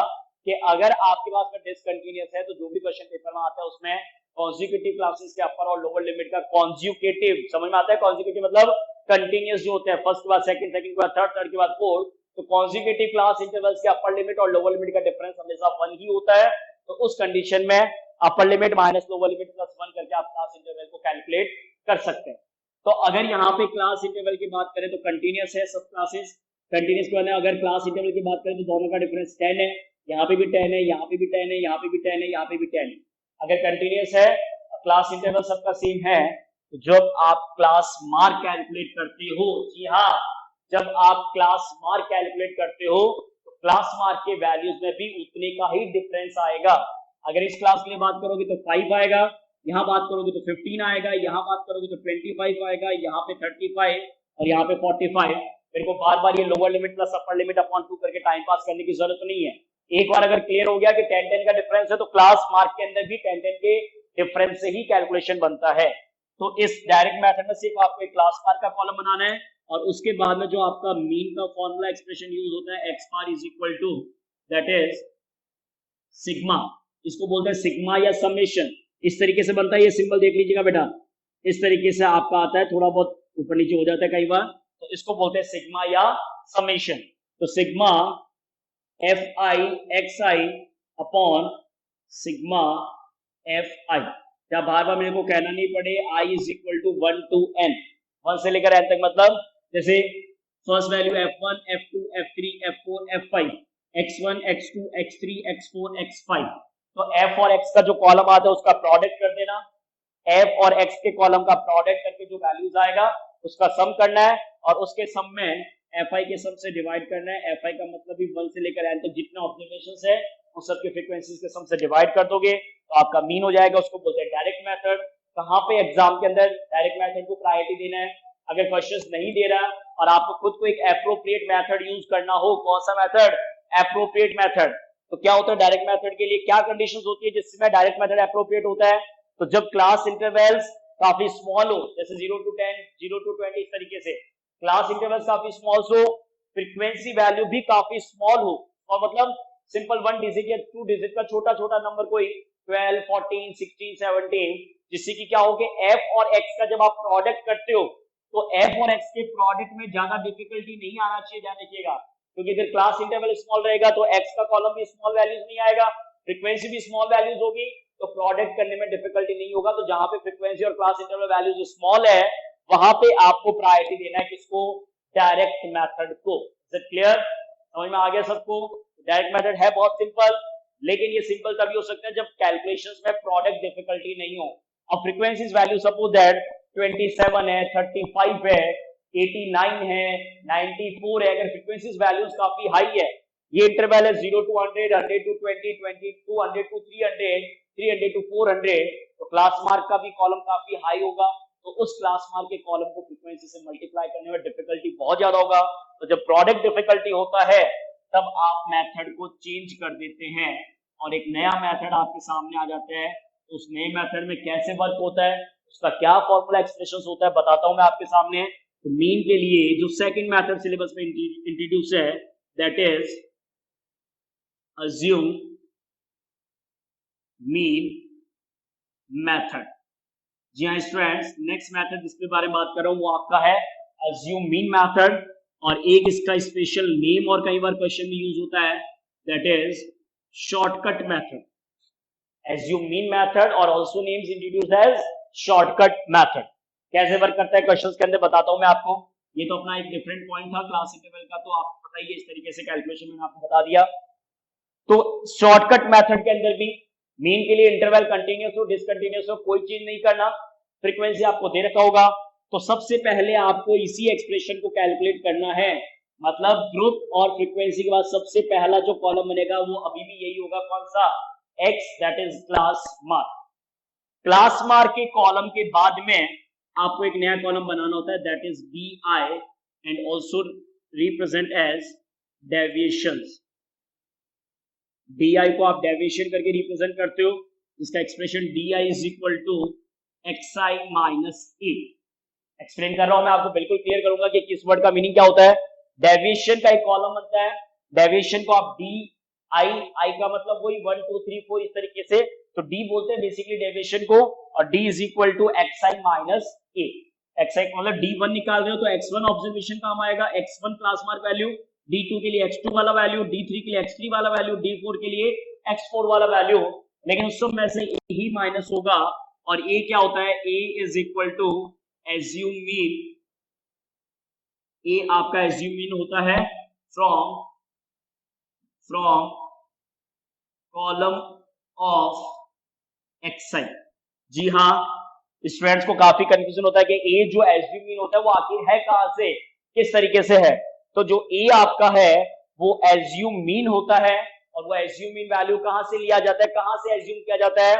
कि अगर आपके पास में डिसकंटिन्यूअस है तो जो भी क्वेश्चन पेपर में आता है उसमें कॉन्जिक्यूटिव क्लासेस के अपर और लोअर लिमिट का कॉन्जिक्यूटिव समझ में आता है। कॉन्जिक्यूटिव मतलब कंटिन्यूअस जो होते हैं, फर्स्ट के बाद सेकंड, सेकंड के बाद थर्ड, थर्ड के बाद फोर्थ। तो कॉन्जिक्यूटिव क्लास इंटरवल्स के अपर लिमिट और लोअर लिमिट का डिफरेंस हमेशा 1 ही होता है। तो उस कंडीशन में upper limit minus lower limit plus 1 करके आप क्लास इंटरवल को कैलकुलेट कर सकते हैं। तो अगर यहाँ पे क्लास इंटरवल की बात करें तो कंटिन्यूअस है सब क्लासेस, कंटिन्यूअस के बाद अगर क्लास इंटरवल की बात करें तो दोनों का डिफरेंस 10 है, यहाँ पे भी 10 है, यहाँ पे भी 10 है, यहाँ पे भी 10 है, यहाँ पे भी 10 है। अगर कंटिन्यूअस है क्लास इंटरवल सबका सेम है तो जब आप क्लास मार्क कैलकुलेट करते हो, जी हाँ, जब आप क्लास मार्क कैलकुलेट करते हो तो क्लास मार्क के वैल्यूज में भी उतने का ही डिफरेंस आएगा। अगर इस क्लास के लिए बात करोगे तो 5 आएगा, यहाँ बात करोगे तो 15 आएगा, यहाँ बात करोगे तो 25 आएगा, यहाँ पे 35 और यहाँ पे 45। मेरे को बार बार ये lower limit plus upper limit upon 2 करके टाइम पास करने की जरूरत नहीं है। एक बार अगर क्लियर हो गया कि 10-10 का डिफरेंस है तो क्लास मार्क के अंदर भी 10-10 के डिफरेंस से ही कैलकुलेशन बनता है। तो इस डायरेक्ट मेथड में सिर्फ आपको एक क्लास मार्क का कॉलम बनाना है और उसके बाद में जो आपका मीन का फॉर्मूला एक्सप्रेशन यूज होता है x bar is equal to that is sigma, इसको बोलते हैं सिग्मा या समेशन। इस तरीके से बनता है, ये सिंबल देख लीजिएगा बेटा, इस तरीके से आपका आता है, थोड़ा बहुत ऊपर नीचे हो जाता है कई बार, तो इसको बोलते हैं सिग्मा या समेशन। तो sigma F I X I upon sigma F I, क्या बार बार मेरे को कहना नहीं पड़े, I is equal to 1 to n, 1 से लेकर n तक, मतलब जैसे first value f1 f2 f3 f4 f5 x1 x2 x3 x4 x5। तो f और x का जो कॉलम आता है उसका प्रोडक्ट कर देना, f और x के कॉलम का प्रोडक्ट करके जो वैल्यूज आएगा उसका सम करना है और उसके सम में fi के सम से डिवाइड करना है। fi का मतलब भी 1 से लेकर n तक जितने ऑब्जर्वेशंस है उन सबके फ्रीक्वेंसीज के सम से डिवाइड कर दोगे तो आपका मीन हो जाएगा। उसको बोलते हैं डायरेक्ट मेथड। कहां पे एग्जाम के अंदर डायरेक्ट मेथड को प्रायोरिटी देना है, अगर क्वेश्चंस नहीं दे रहा और आपको खुद को एक एप्रोप्रिएट मेथड यूज करना हो, कौन सा मेथड, एप्रोप्रिएट मेथड। तो क्या होता है डायरेक्ट मेथड के लिए क्या कंडीशंस होती है जिसमें डायरेक्ट मेथड एप्रोप्रिएट होता है, तो जब क्लास इंटरवल्स काफी स्मॉल हो, जैसे 0 to 10 0 to 20 इस तरीके से क्लास इंटरवल्स काफी स्मॉल हो, फ्रीक्वेंसी वैल्यू भी काफी स्मॉल हो, और मतलब सिंपल 1 डिजिट या 2 डिजिट का छोटा छोटा नंबर कोई 12 14 16 17, जिससे कि क्या हो कि f और x का जब आप प्रोडक्ट करते हो तो f और x के प्रोडक्ट में ज्यादा डिफिकल्टी नहीं आना चाहिए, ध्यान रखिएगा, क्योंकि अगर क्लास इंटरवल स्मॉल रहेगा तो x का कॉलम भी स्मॉल वैल्यूज नहीं आएगा, फ्रीक्वेंसी भी स्मॉल वैल्यूज होगी, तो प्रोडक्ट करने में डिफिकल्टी नहीं होगा। तो जहां पे फ्रीक्वेंसी और क्लास इंटरवल वैल्यूज स्मॉल है वहां पे आपको प्रायोरिटी देना है किसको, डायरेक्ट मेथड को। इज इट क्लियर, समझ में आ गया सबको? डायरेक्ट मेथड है बहुत सिंपल, लेकिन ये सिंपल तभी हो सकता है जब कैलकुलेशंस में प्रोडक्ट डिफिकल्टी नहीं हो। अब फ्रीक्वेंसीज वैल्यू सपोज दैट 27 है, 35 है, 89 है, 94 है, अगर फ्रीक्वेंसीज वैल्यूज काफी हाई है, ये इंटरवल है 0 to 100, 100 to 20, 20 to 100 to 300, 300 to 400, तो क्लास मार्क का भी कॉलम काफी हाई होगा, तो उस क्लास मार्क के कॉलम को फ्रीक्वेंसी से मल्टीप्लाई करने में डिफिकल्टी बहुत ज्यादा होगा। तो जब प्रोडक्ट डिफिकल्टी होता है तब आप मेथड को चेंज कर देते हैं और एक नया मेथड आपके सामने आ जाता है। उस नए मेथड में कैसे वर्क होता है, उसका क्या फॉर्मूला एक्सप्रेशन होता है, बताता हूं मैं आपके सामने। तो मीन के लिए जो सेकंड मेथड सिलेबस में इंट्रोड्यूस है, that is assume mean method. जी हाँ स्टूडेंट्स, नेक्स्ट मेथड जिसके बारे में बात कर रहा हूं वो आपका है अज्यूम मीन मेथड, और एक इसका स्पेशल नेम और कई बार क्वेश्चन में यूज होता है, that is shortcut method. Assume mean method और also names introduced as shortcut method. कैसे वर्क करता है क्वेश्चंस के अंदर बताता हूं मैं आपको। ये तो अपना एक डिफरेंट पॉइंट था क्लास इंटरवल का, तो आपको पता ही है इस तरीके से कैलकुलेशन मैंने आपको बता दिया। तो शॉर्टकट मेथड के अंदर भी मीन के लिए इंटरवल कंटिन्यूस हो डिसकंटिन्यूस हो कोई चीज नहीं करना, फ्रीक्वेंसी आपको दे रखा होगा। तो सबसे पहले आपको इसी एक्सप्रेशन को कैलकुलेट करना है, मतलब ग्रुप और फ्रीक्वेंसी के बाद सबसे पहला जो कॉलम बनेगा वो अभी भी यही होगा, कौन सा, x, that is class mark. Class mark के कॉलम के बाद में आपको एक नया कॉलम बनाना होता है, that is D I and also represent as deviations. D I को आप डेविएशन करके रिप्रेजेंट करते हो, जिसका expression D I is equal to x I minus A. Explain कर रहा हूं मैं आपको, बिल्कुल क्लियर करूंगा कि किस वर्ड का मीनिंग क्या होता है। डेविएशन का एक कॉलम बनता है, डेविएशन को आप डी आई, आई का मतलब वही 1 2 3 4 इस तरीके से, तो डी बोलते हैं बेसिकली डेविएशन को, और D is equal to x I minus A. X I मतलब D1 निकाल रहे हो तो x1 ऑब्जर्वेशन काम आएगा, x1 class mark value, D2 के लिए x2 वाला वैल्यू, D3 के लिए x3 वाला वैल्यू, D4 के लिए x4 वाला वैल्यू, लेकिन उस सब में से ए ही माइनस होगा। और ए क्या होता है, a is equal to assume mean, A आपका एज्यूम मीन होता है फ्रॉम कॉलम ऑफ xi। जी हाँ, स्टूडेंट्स को काफी कंफ्यूजन होता है कि ए जो एज्यूम मीन होता है वो आखिर है कहां से, किस तरीके से है। तो जो ए आपका है वो एज्यूम मीन होता है, और वो एज्यूम मीन वैल्यू कहां से लिया जाता है, कहां से एज्यूम किया जाता है,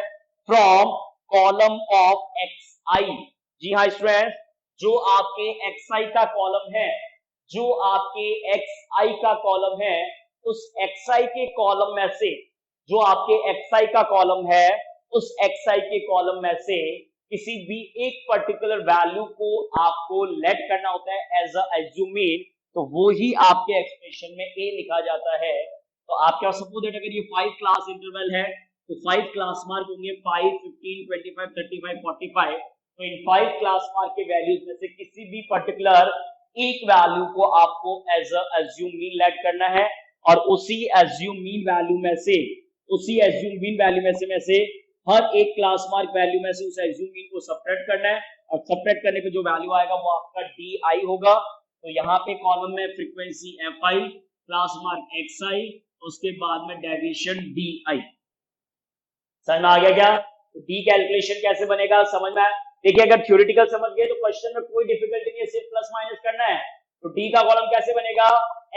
फ्रॉम कॉलम ऑफ xi। जी हाँ स्टूडेंट्स, जो आपके xi का कॉलम है, जो आपके xi का कॉलम है, उस xi के कॉलम में से, जो आपके xi का कॉलम है, उस xi के कॉलम में से किसी भी एक पर्टिकुलर वैल्यू को आपको लेट करना होता है एज अ एज्यूम मीन, तो वो ही आपके एक्सप्रेशन में ए लिखा जाता है। तो आपके सपोज दैट अगर ये 5 क्लास इंटरवल है तो 5 क्लास मार्क होंगे, 5 15 25 35 45। तो इन 5 क्लास मार्क के वैल्यूज में से किसी भी पर्टिकुलर एक वैल्यू को आपको as a assume mean let करना है, और उसी एज्यूम मीन वैल्यू में से, उसी एज्यूम मीन वैल्यू में से हर एक क्लास मार्क वैल्यू में से उस एज्यूम मीन को सबट्रैक्ट करना है, और सबट्रैक्ट करने पे जो वैल्यू आएगा वो आपका डी आई होगा। तो यहाँ पे कॉलम में frequency F I, class mark X I, उसके बाद में डेविएशन डी आई। समझ में आ गया क्या? तो डी कैलकुलेशन कैसे बनेगा समझ में आया? देखिए अगर थ्योरेटिकल समझ गए तो क्वेश्चन में कोई डिफिकल्टी नहीं है, सिर्फ प्लस माइनस करना है। तो डी का कॉलम कैसे बनेगा,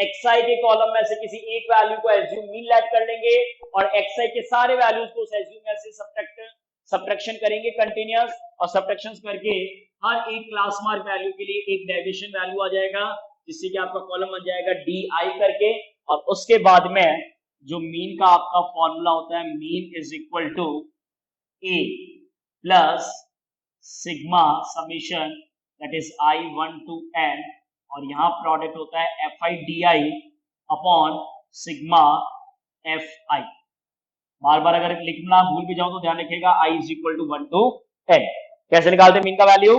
xi के कॉलम में से किसी एक वैल्यू को एज्यूम मीन लेट कर लेंगे, और xi के सारे वैल्यूज को उस एज्यूम में से सबट्रैक्शन करेंगे कंटीन्यूअस, और सबट्रैक्शंस करके हर एक क्लास मार्क वैल्यू के लिए एक डेविएशन वैल्यू आ जाएगा, जिससे कि आपका कॉलम बन जाएगा डी आई करके। और उसके बाद में जो मीन का आपका फॉर्मूला होता है, mean is equal to A plus sigma summation that is i1 to n, और यहाँ प्रोडक्ट होता है F I D I upon sigma F I. बार बार अगर लिखना भूल भी जाओ तो ध्यान रखिएगा, i is equal to 1 to n। कैसे निकालते हैं मीन का वैल्यू,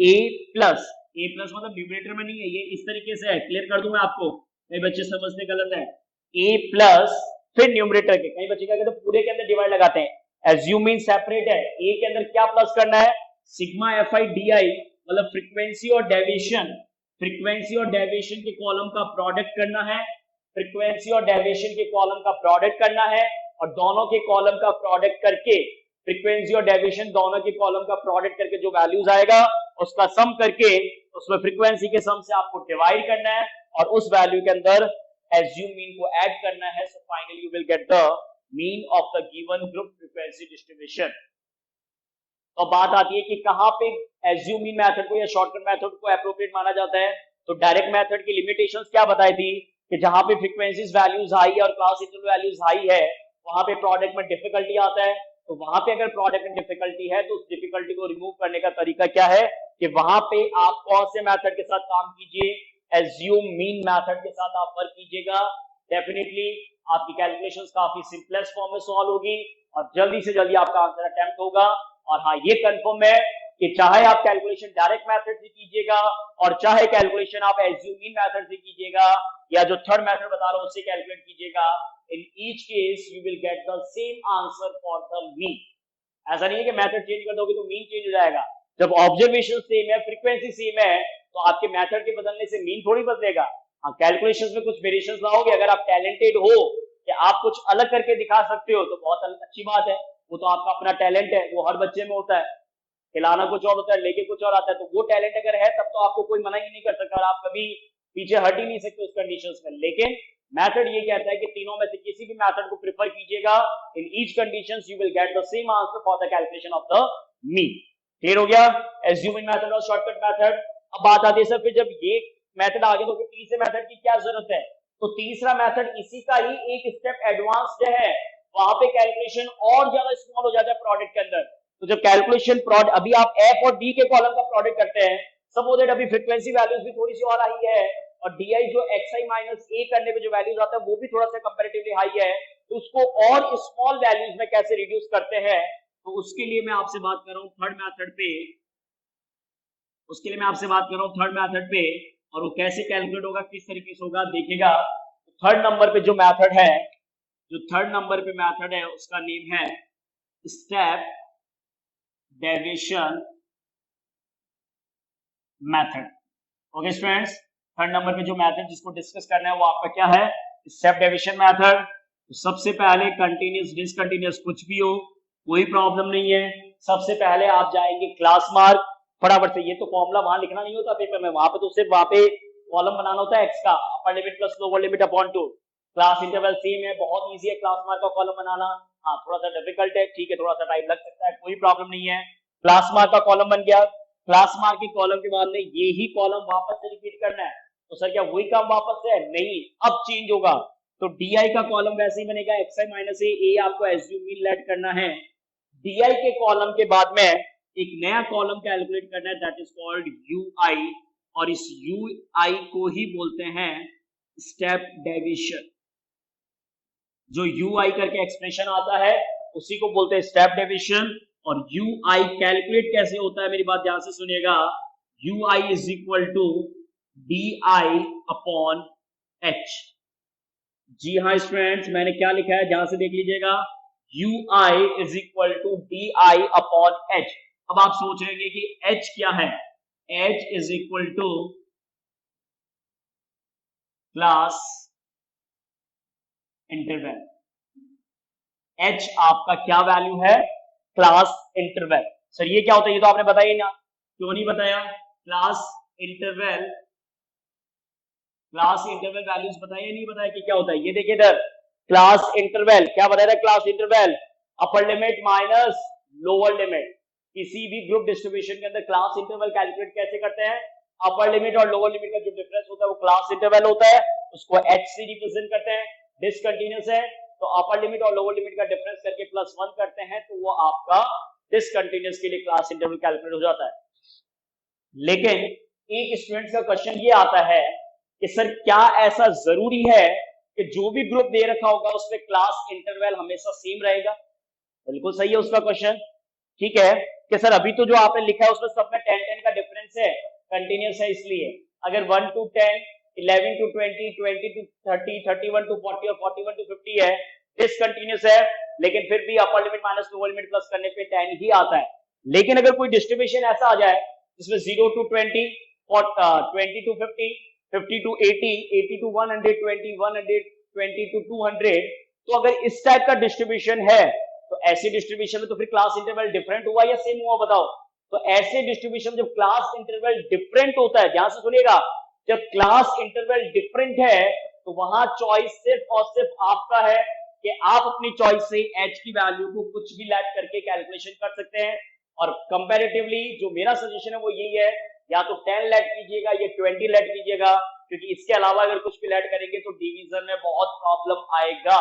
a प्लस मतलब न्यूमरेटर में नहीं है, ये इस तरीके से है, क्लियर कर दूं मैं आपको, कई बच्चे समझते गलत है। a प्लस फिर न्यूमरेटर के, कई बच्चे क्या कहते हैं पूरे के अंदर डिवाइड लगाते हैं, एज्यूम मीन सेपरेट है, a के अंदर क्या प्लस करना है, सिग्मा एफ आई डी आई, मतलब फ्रीक्वेंसी और डेविएशन, फ्रीक्वेंसी और डेविएशन के कॉलम का प्रोडक्ट करना है, फ्रीक्वेंसी और डेविएशन के कॉलम का प्रोडक्ट करना है, और दोनों के कॉलम का प्रोडक्ट करके, फ्रीक्वेंसी और डेविएशन दोनों के कॉलम का प्रोडक्ट करके जो वैल्यूज आएगा उसका सम करके उसमें फ्रीक्वेंसी के सम से आपको डिवाइड करना है, और उस वैल्यू के अंदर एज्यूम मीन को ऐड करना है। So finally you will get the mean of the given group frequency distribution. तो बात आती है कि कहां पे एज्यूम मीन मेथड को या शॉर्टकट मेथड को एप्रोप्रिएट माना जाता है। तो डायरेक्ट मेथड की लिमिटेशंस क्या बताई थी कि जहां पे फ्रीक्वेंसीज वैल्यूज हाई है और क्लास इंटरवल वैल्यूज हाई है वहां पे प्रोडक्ट में डिफिकल्टी आता है। तो वहां पे अगर प्रोडक्ट में डिफिकल्टी है तो उस डिफिकल्टी को रिमूव करने का तरीका क्या है कि वहां पे आप कौन से मेथड के साथ काम कीजिए, एज्यूम मीन मेथड के साथ आप वर्क कीजिएगा। डेफिनेटली आपकी कैलकुलेशंस काफी सिंपलेस्ट फॉर्म में सॉल्व होगी और जल्दी से जल्दी आपका आंसर अटेम्प्ट होगा। और हाँ, ये कंफर्म है कि चाहे आप कैलकुलेशन डायरेक्ट मेथड से कीजिएगा और चाहे कैलकुलेशन आप एज्यूम मीन मेथड से कीजिएगा या जो थर्ड मेथड बता रहा हूं उससे कैलकुलेट कीजिएगा, in each case you will get the same answer for the mean. ऐसा नहीं है कि मेथड चेंज कर दोगे तो मीन चेंज हो जाएगा। जब ऑब्जर्वेशन सेम है, फ्रीक्वेंसी सेम है, तो आपके मेथड के बदलने से मीन थोड़ी बदलेगा। हाँ, कैलकुलेशंस में कुछ वेरिएशंस लाओगे, अगर आप टैलेंटेड हो कि आप कुछ अलग करके दिखा सकते हो तो बहुत अच्छी बात है, वो तो आपका अपना टैलेंट है, वो हर बच्चे में होता है। खिलाना कुछ और होता है, लेके कुछ और आता है, तो वो टैलेंट अगर है तब तो आपको कोई मना ही नहीं कर सकता और आप कभी पीछे हट ही नहीं सकते उस कंडीशंस में। लेकिन मेथड ये कहता है कि तीनों में से किसी भी मेथड को प्रेफर कीजिएगा, in each conditions you will get the same answer for the calculation of the mean. Clear हो गया एज्यूमिंग मेथड और शॉर्टकट मेथड। अब बात आती है सर फिर जब ये मेथड आ गया तो फिर तीसरे मेथड की क्या जरूरत है। तो तीसरा मेथड इसी का ही एक स्टेप एडवांस्ड है, वहां पे कैलकुलेशन और ज्यादा स्मॉल हो जाता है प्रोडक्ट के अंदर। तो जब कैलकुलेशन प्रोडक्ट अभी आप एफ और डी के कॉलम का प्रोडक्ट करते हैं, सपोज दैट अभी फ्रीक्वेंसी वैल्यूज भी थोड़ी सी और आई है और डी जो xi माइनस ए करने पे जो वैल्यूज आता है वो भी थोड़ा सा कंपैरेटिवली हाई है, तो उसको और स्मॉल वैल्यूज में कैसे रिड्यूस करते हैं, तो उसके लिए मैं आपसे बात कर रहा हूं थर्ड मेथड पे। उसके लिए मैं आपसे बात कर रहा हूं थर्ड मेथड पे, और वो कैसे कैलकुलेट होगा, किस तरीके से होगा देखिएगा। थर्ड नंबर पे जो मेथड है, जो थर्ड नंबर पे मेथड है उसका नेम है step deviation method. Okay students, third number पे जो मेथड जिसको डिस्कस करना है वो आपका क्या है, स्टेप डेविएशन मेथड। तो सबसे पहले कंटिन्यूस डिसकंटिन्यूस कुछ भी हो कोई प्रॉब्लम नहीं है, सबसे पहले आप जाएंगे क्लास मार्क फटाफट से। ये तो फॉर्मूला वहां लिखना नहीं होता पेपर में, वहां पे तो सिर्फ वहां पे कॉलम बनाना होता है एक्स का, upper limit plus lower limit upon 2। Class interval same है, बहुत इजी है क्लास मार्क का कॉलम बनाना। हाँ थोड़ा सा डिफिकल्ट है, ठीक है, थोड़ा सा टाइम लग सकता है, कोई प्रॉब्लम नहीं है। क्लास मार्क का कॉलम बन गया, क्लास मार्क के कॉलम के बाद में ये ही कॉलम वापस से रिपीट करना है। तो सर क्या वही काम वापस से है? नहीं, अब चेंज होगा। तो डी का कॉलम वैसे ही बनेगा, xi माइनस ए आपको एज्यूम मीन लेट करना है। डी के कॉलम के बाद में एक नया कॉलम कैलकुलेट करना है, दैट इज कॉल्ड ui, और इस ui को ही बोलते हैं स्टेप डेविएशन। जो ui करके एक्सप्रेशन आता है उसी को बोलते हैं स्टेप डेविएशन। और ui कैलकुलेट कैसे होता है, मेरी बात ध्यान से सुनिएगा। ui is equal to D upon H. जी हाँ स्टूडेंट्स, मैंने क्या लिखा है ध्यान से देख लीजिएगा, ui is equal to D upon H. अब आप सोच रहे हैं कि h क्या है, h is equal to class interval. h आपका क्या वैल्यू है, क्लास इंटरवल। सर ये क्या होता है, ये तो आपने बताया ही ना, क्यों नहीं बताया, class interval, class interval values बताया नहीं बताया कि क्या होता है। ये देखिए इधर क्लास इंटरवल क्या बताया था, class interval upper limit minus lower limit. किसी भी ग्रुप डिस्ट्रीब्यूशन के अंदर क्लास इंटरवल कैलकुलेट कैसे करते हैं, अपर लिमिट और लोअर लिमिट का जो डिफरेंस होता है वो क्लास इंटरवल होता है, उसको h से रिप्रेजेंट करते हैं। डिसकंटिन्यूअस है तो अपर लिमिट और लोअर लिमिट का डिफरेंस करके +1 करते हैं तो वो आपका डिसकंटिन्यूअस के लिए क्लास इंटरवल कैलकुलेट हो जाता है। लेकिन एक स्टूडेंट का क्वेश्चन ये आता है कि सर क्या ऐसा जरूरी है कि जो भी ग्रुप दे रखा होगा उसमें क्लास इंटरवल हमेशा सेम रहेगा। बिल्कुल सही है उसका क्वेश्चन, ठीक है कि सर अभी तो जो आपने लिखा है उसमें सब में 10-10 का डिफरेंस है, कंटिन्यूअस है, इसलिए अगर 1 to 10, 11 to 20, 20 to 30, 31 to 40 और 41 to 50 है, डिसकंटिन्यूअस है, लेकिन फिर भी upper limit minus lower limit plus करने पे 10 ही आता है। लेकिन अगर कोई डिस्ट्रीब्यूशन ऐसा आ जाए जिसमें 0 to 20, 20 to 50, 50 to 80, 80 to 120, 120 to 200, तो अगर इस टाइप का डिस्ट्रीब्यूशन है तो ऐसे डिस्ट्रीब्यूशन में तो फिर क्लास इंटरवल डिफरेंट हुआ या सेम हुआ बताओ। तो ऐसे डिस्ट्रीब्यूशन जब क्लास इंटरवल डिफरेंट होता है, ध्यान से सुनिएगा, जब क्लास इंटरवल डिफरेंट है तो वहां चॉइस सिर्फ और सिर्फ आपका है कि आप अपनी चॉइस से h की वैल्यू को कुछ भी लेट करके कैलकुलेशन कर सकते हैं। और कंपैरेटिवली जो मेरा सजेशन है वो यही है, या तो 10 लेट कीजिएगा या 20 लेट कीजिएगा, क्योंकि इसके अलावा अगर कुछ भी लेट करेंगे तो डिवीजन में बहुत प्रॉब्लम आएगा।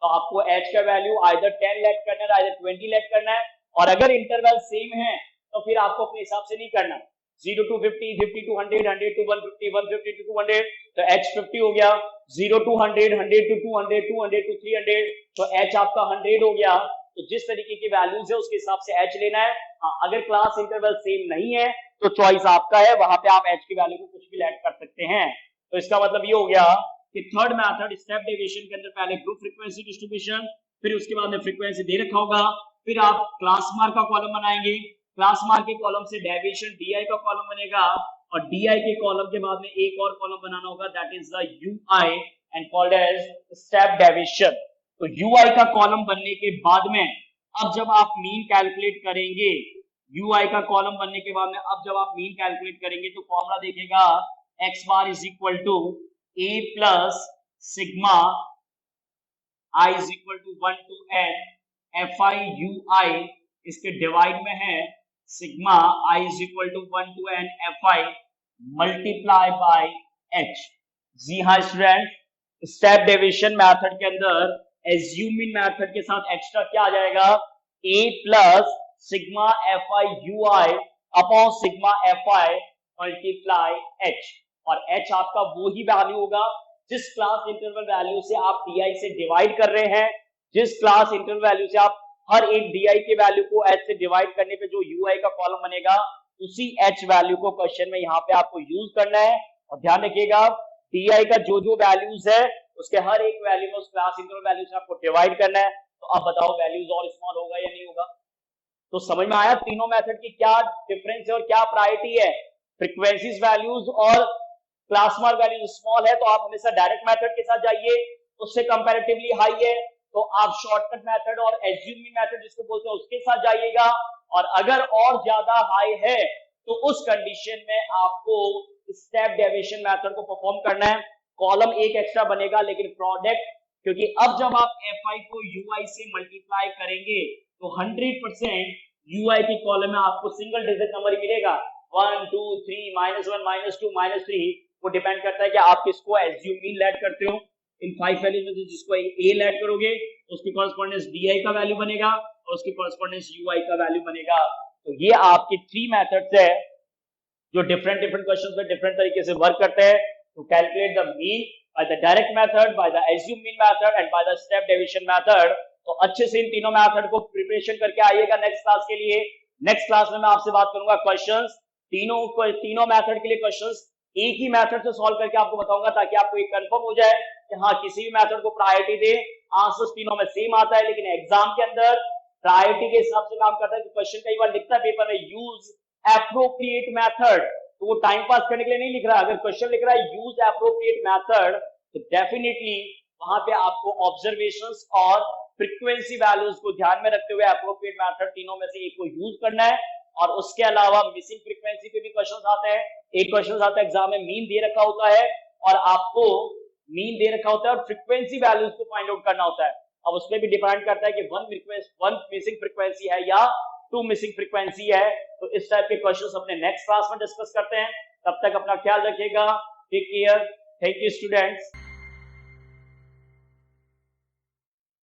तो आपको h का वैल्यू आइदर 10 लेट करना है, आइदर 20 लेट करना है। और अगर इंटरवल सेम है तो फिर आपको अपने हिसाब से नहीं करना, 0 to 50, 50 to 100, 100 to 150, 150 to 200, तो h 50 हो गया। 0 to 100, 100 to 200, 200 to 300, तो h आपका 100 हो गया। तो जिस तरीके की वैल्यूज है उसके हिसाब से h लेना है। हाँ, अगर क्लास इंटरवल सेम नहीं है तो चॉइस आपका है, वहां पे आप h की वैल्यू को कुछ भी ऐड कर सकते हैं। तो इसका मतलब ये हो गया कि थर्ड मेथड स्टेप डेविएशन के अंदर पहले ग्रुप फ्रीक्वेंसी डिस्ट्रीब्यूशन, फिर उसके बाद में फ्रीक्वेंसी दे रखा होगा, फिर आप क्लास मार्क का कॉलम बनाएंगे, क्लास मार्क के कॉलम से डेविएशन डी का कॉलम बनेगा, और डी के कॉलम के बाद में एक और कॉलम बनाना होगा, that is the UI and called as step deviation. तो यूआई का कॉलम बनने के बाद में अब जब आप मीन कैलकुलेट करेंगे, यूआई का कॉलम बनने के बाद में अब जब आप मीन कैलकुलेट करेंगे तो फॉर्मूला देखेगा X bar is equal to A plus sigma I is equal to 1 to n F I U I, इसके डिवाइड में है sigma I is equal to 1 to n F I multiply by H. जी हाँ student, step deviation method के अंदर assuming method के साथ extra क्या आ जाएगा, a plus sigma F I U I upon sigma F I multiply H. और h आपका वो ही वैल्यू होगा जिस क्लास इंटरवल वैल्यू से आप di से डिवाइड कर रहे हैं। जिस क्लास इंटरवल वैल्यू से आप हर एक di के वैल्यू को h से डिवाइड करने पे जो ui का कॉलम बनेगा, उसी h वैल्यू को क्वेश्चन में यहाँ पे आपको यूज करना है। और ध्यान रखिएगा di का जो वैल्यूज है उसके हर एक वैल्यू में उस क्लास इंटरवल वैल्यू से आपको डिवाइड करना है। तो अब बताओ वैल्यूज और स्मॉल होगा या नहीं होगा। तो समझ में आया तीनों मेथड की क्या डिफरेंस है और क्या प्रायोरिटी है। फ्रीक्वेंसीज वैल्यूज और क्लास मार्क वैल्यू स्मॉल है तो आप हमेशा डायरेक्ट मेथड के साथ जाइए, उससे कंपैरेटिवली हाई है तो आप शॉर्टकट मेथड और एज्यूमिंग मेथड जिसको बोलते हैं उसके साथ जाइएगा। और अगर और ज्यादा हाई है तो उस कंडीशन में आपको स्टेप डेविएशन मेथड को परफॉर्म करना है। कॉलम एक एक्स्ट्रा बनेगा लेकिन प्रोडक्ट, क्योंकि अब जब आप fi को ui से मल्टीप्लाई करेंगे तो 100% ui के कॉलम में आपको सिंगल डिजिट नंबर ही मिलेगा, 1 2 3 -1 -2 -3। वो डिपेंड करता है कि आप किसको एज्यूम मीन लेट करते हो। इन 5 वैल्यूज में जिसको a लेट करोगे उसकी कॉरेस्पॉन्डेंस di का वैल्यू बनेगा और उसकी कॉरेस्पॉन्डेंस ui का वैल्यू बनेगा। तो ये आपकी 3 मेथड्स है जो डिफरेंट क्वेश्चंस में डिफरेंट तरीके से वर्क करते हैं। To calculate the mean by the direct method, by the assume mean method and by the step deviation method. तो अच्छे से इन तीनों मेथड को प्रिपरेशन करके आइएगा नेक्स्ट क्लास के लिए। नेक्स्ट क्लास में मैं आपसे बात करूंगा क्वेश्चंस, तीनों मेथड के लिए क्वेश्चंस एक ही मेथड से सॉल्व करके आपको बताऊंगा, ताकि आपको ये कंफर्म हो जाए कि हाँ किसी भी मेथड को प्रायोरिटी दे, आंसर्स तीनों में सेम आता है। लेकिन एग्जाम के अंदर प्रायोरिटी के हिसाब से काम करता है। क्वेश्चन कई बार लिखता है पेपर में यूज एप्रोप्रिएट मेथड, तो वो टाइम पास करने के लिए नहीं लिख रहा है। अगर क्वेश्चन लिख रहा है यूज एप्रोप्रिएट मेथड तो डेफिनेटली वहां पे आपको ऑब्जर्वेशंस और फ्रीक्वेंसी वैल्यूज को ध्यान में रखते हुए एप्रोप्रिएट मेथड तीनों में से एक को यूज करना है। और उसके अलावा मिसिंग फ्रीक्वेंसी पे भी क्वेश्चंस आते हैं। एक क्वेश्चन आता है एग्जाम में मीन दे रखा होता है और आपको मीन दे रखा होता है और फ्रीक्वेंसी वैल्यूज को फाइंड आउट करना होता है। अब उसमें भी डिपेंड करता है कि वन मिसिंग फ्रीक्वेंसी है या 2 मिसिंग फ्रीक्वेंसी है। तो इस टाइप के क्वेश्चंस अपने नेक्स्ट क्लास में डिस्कस करते हैं। तब तक अपना ख्याल रखिएगा, take care, thank you students.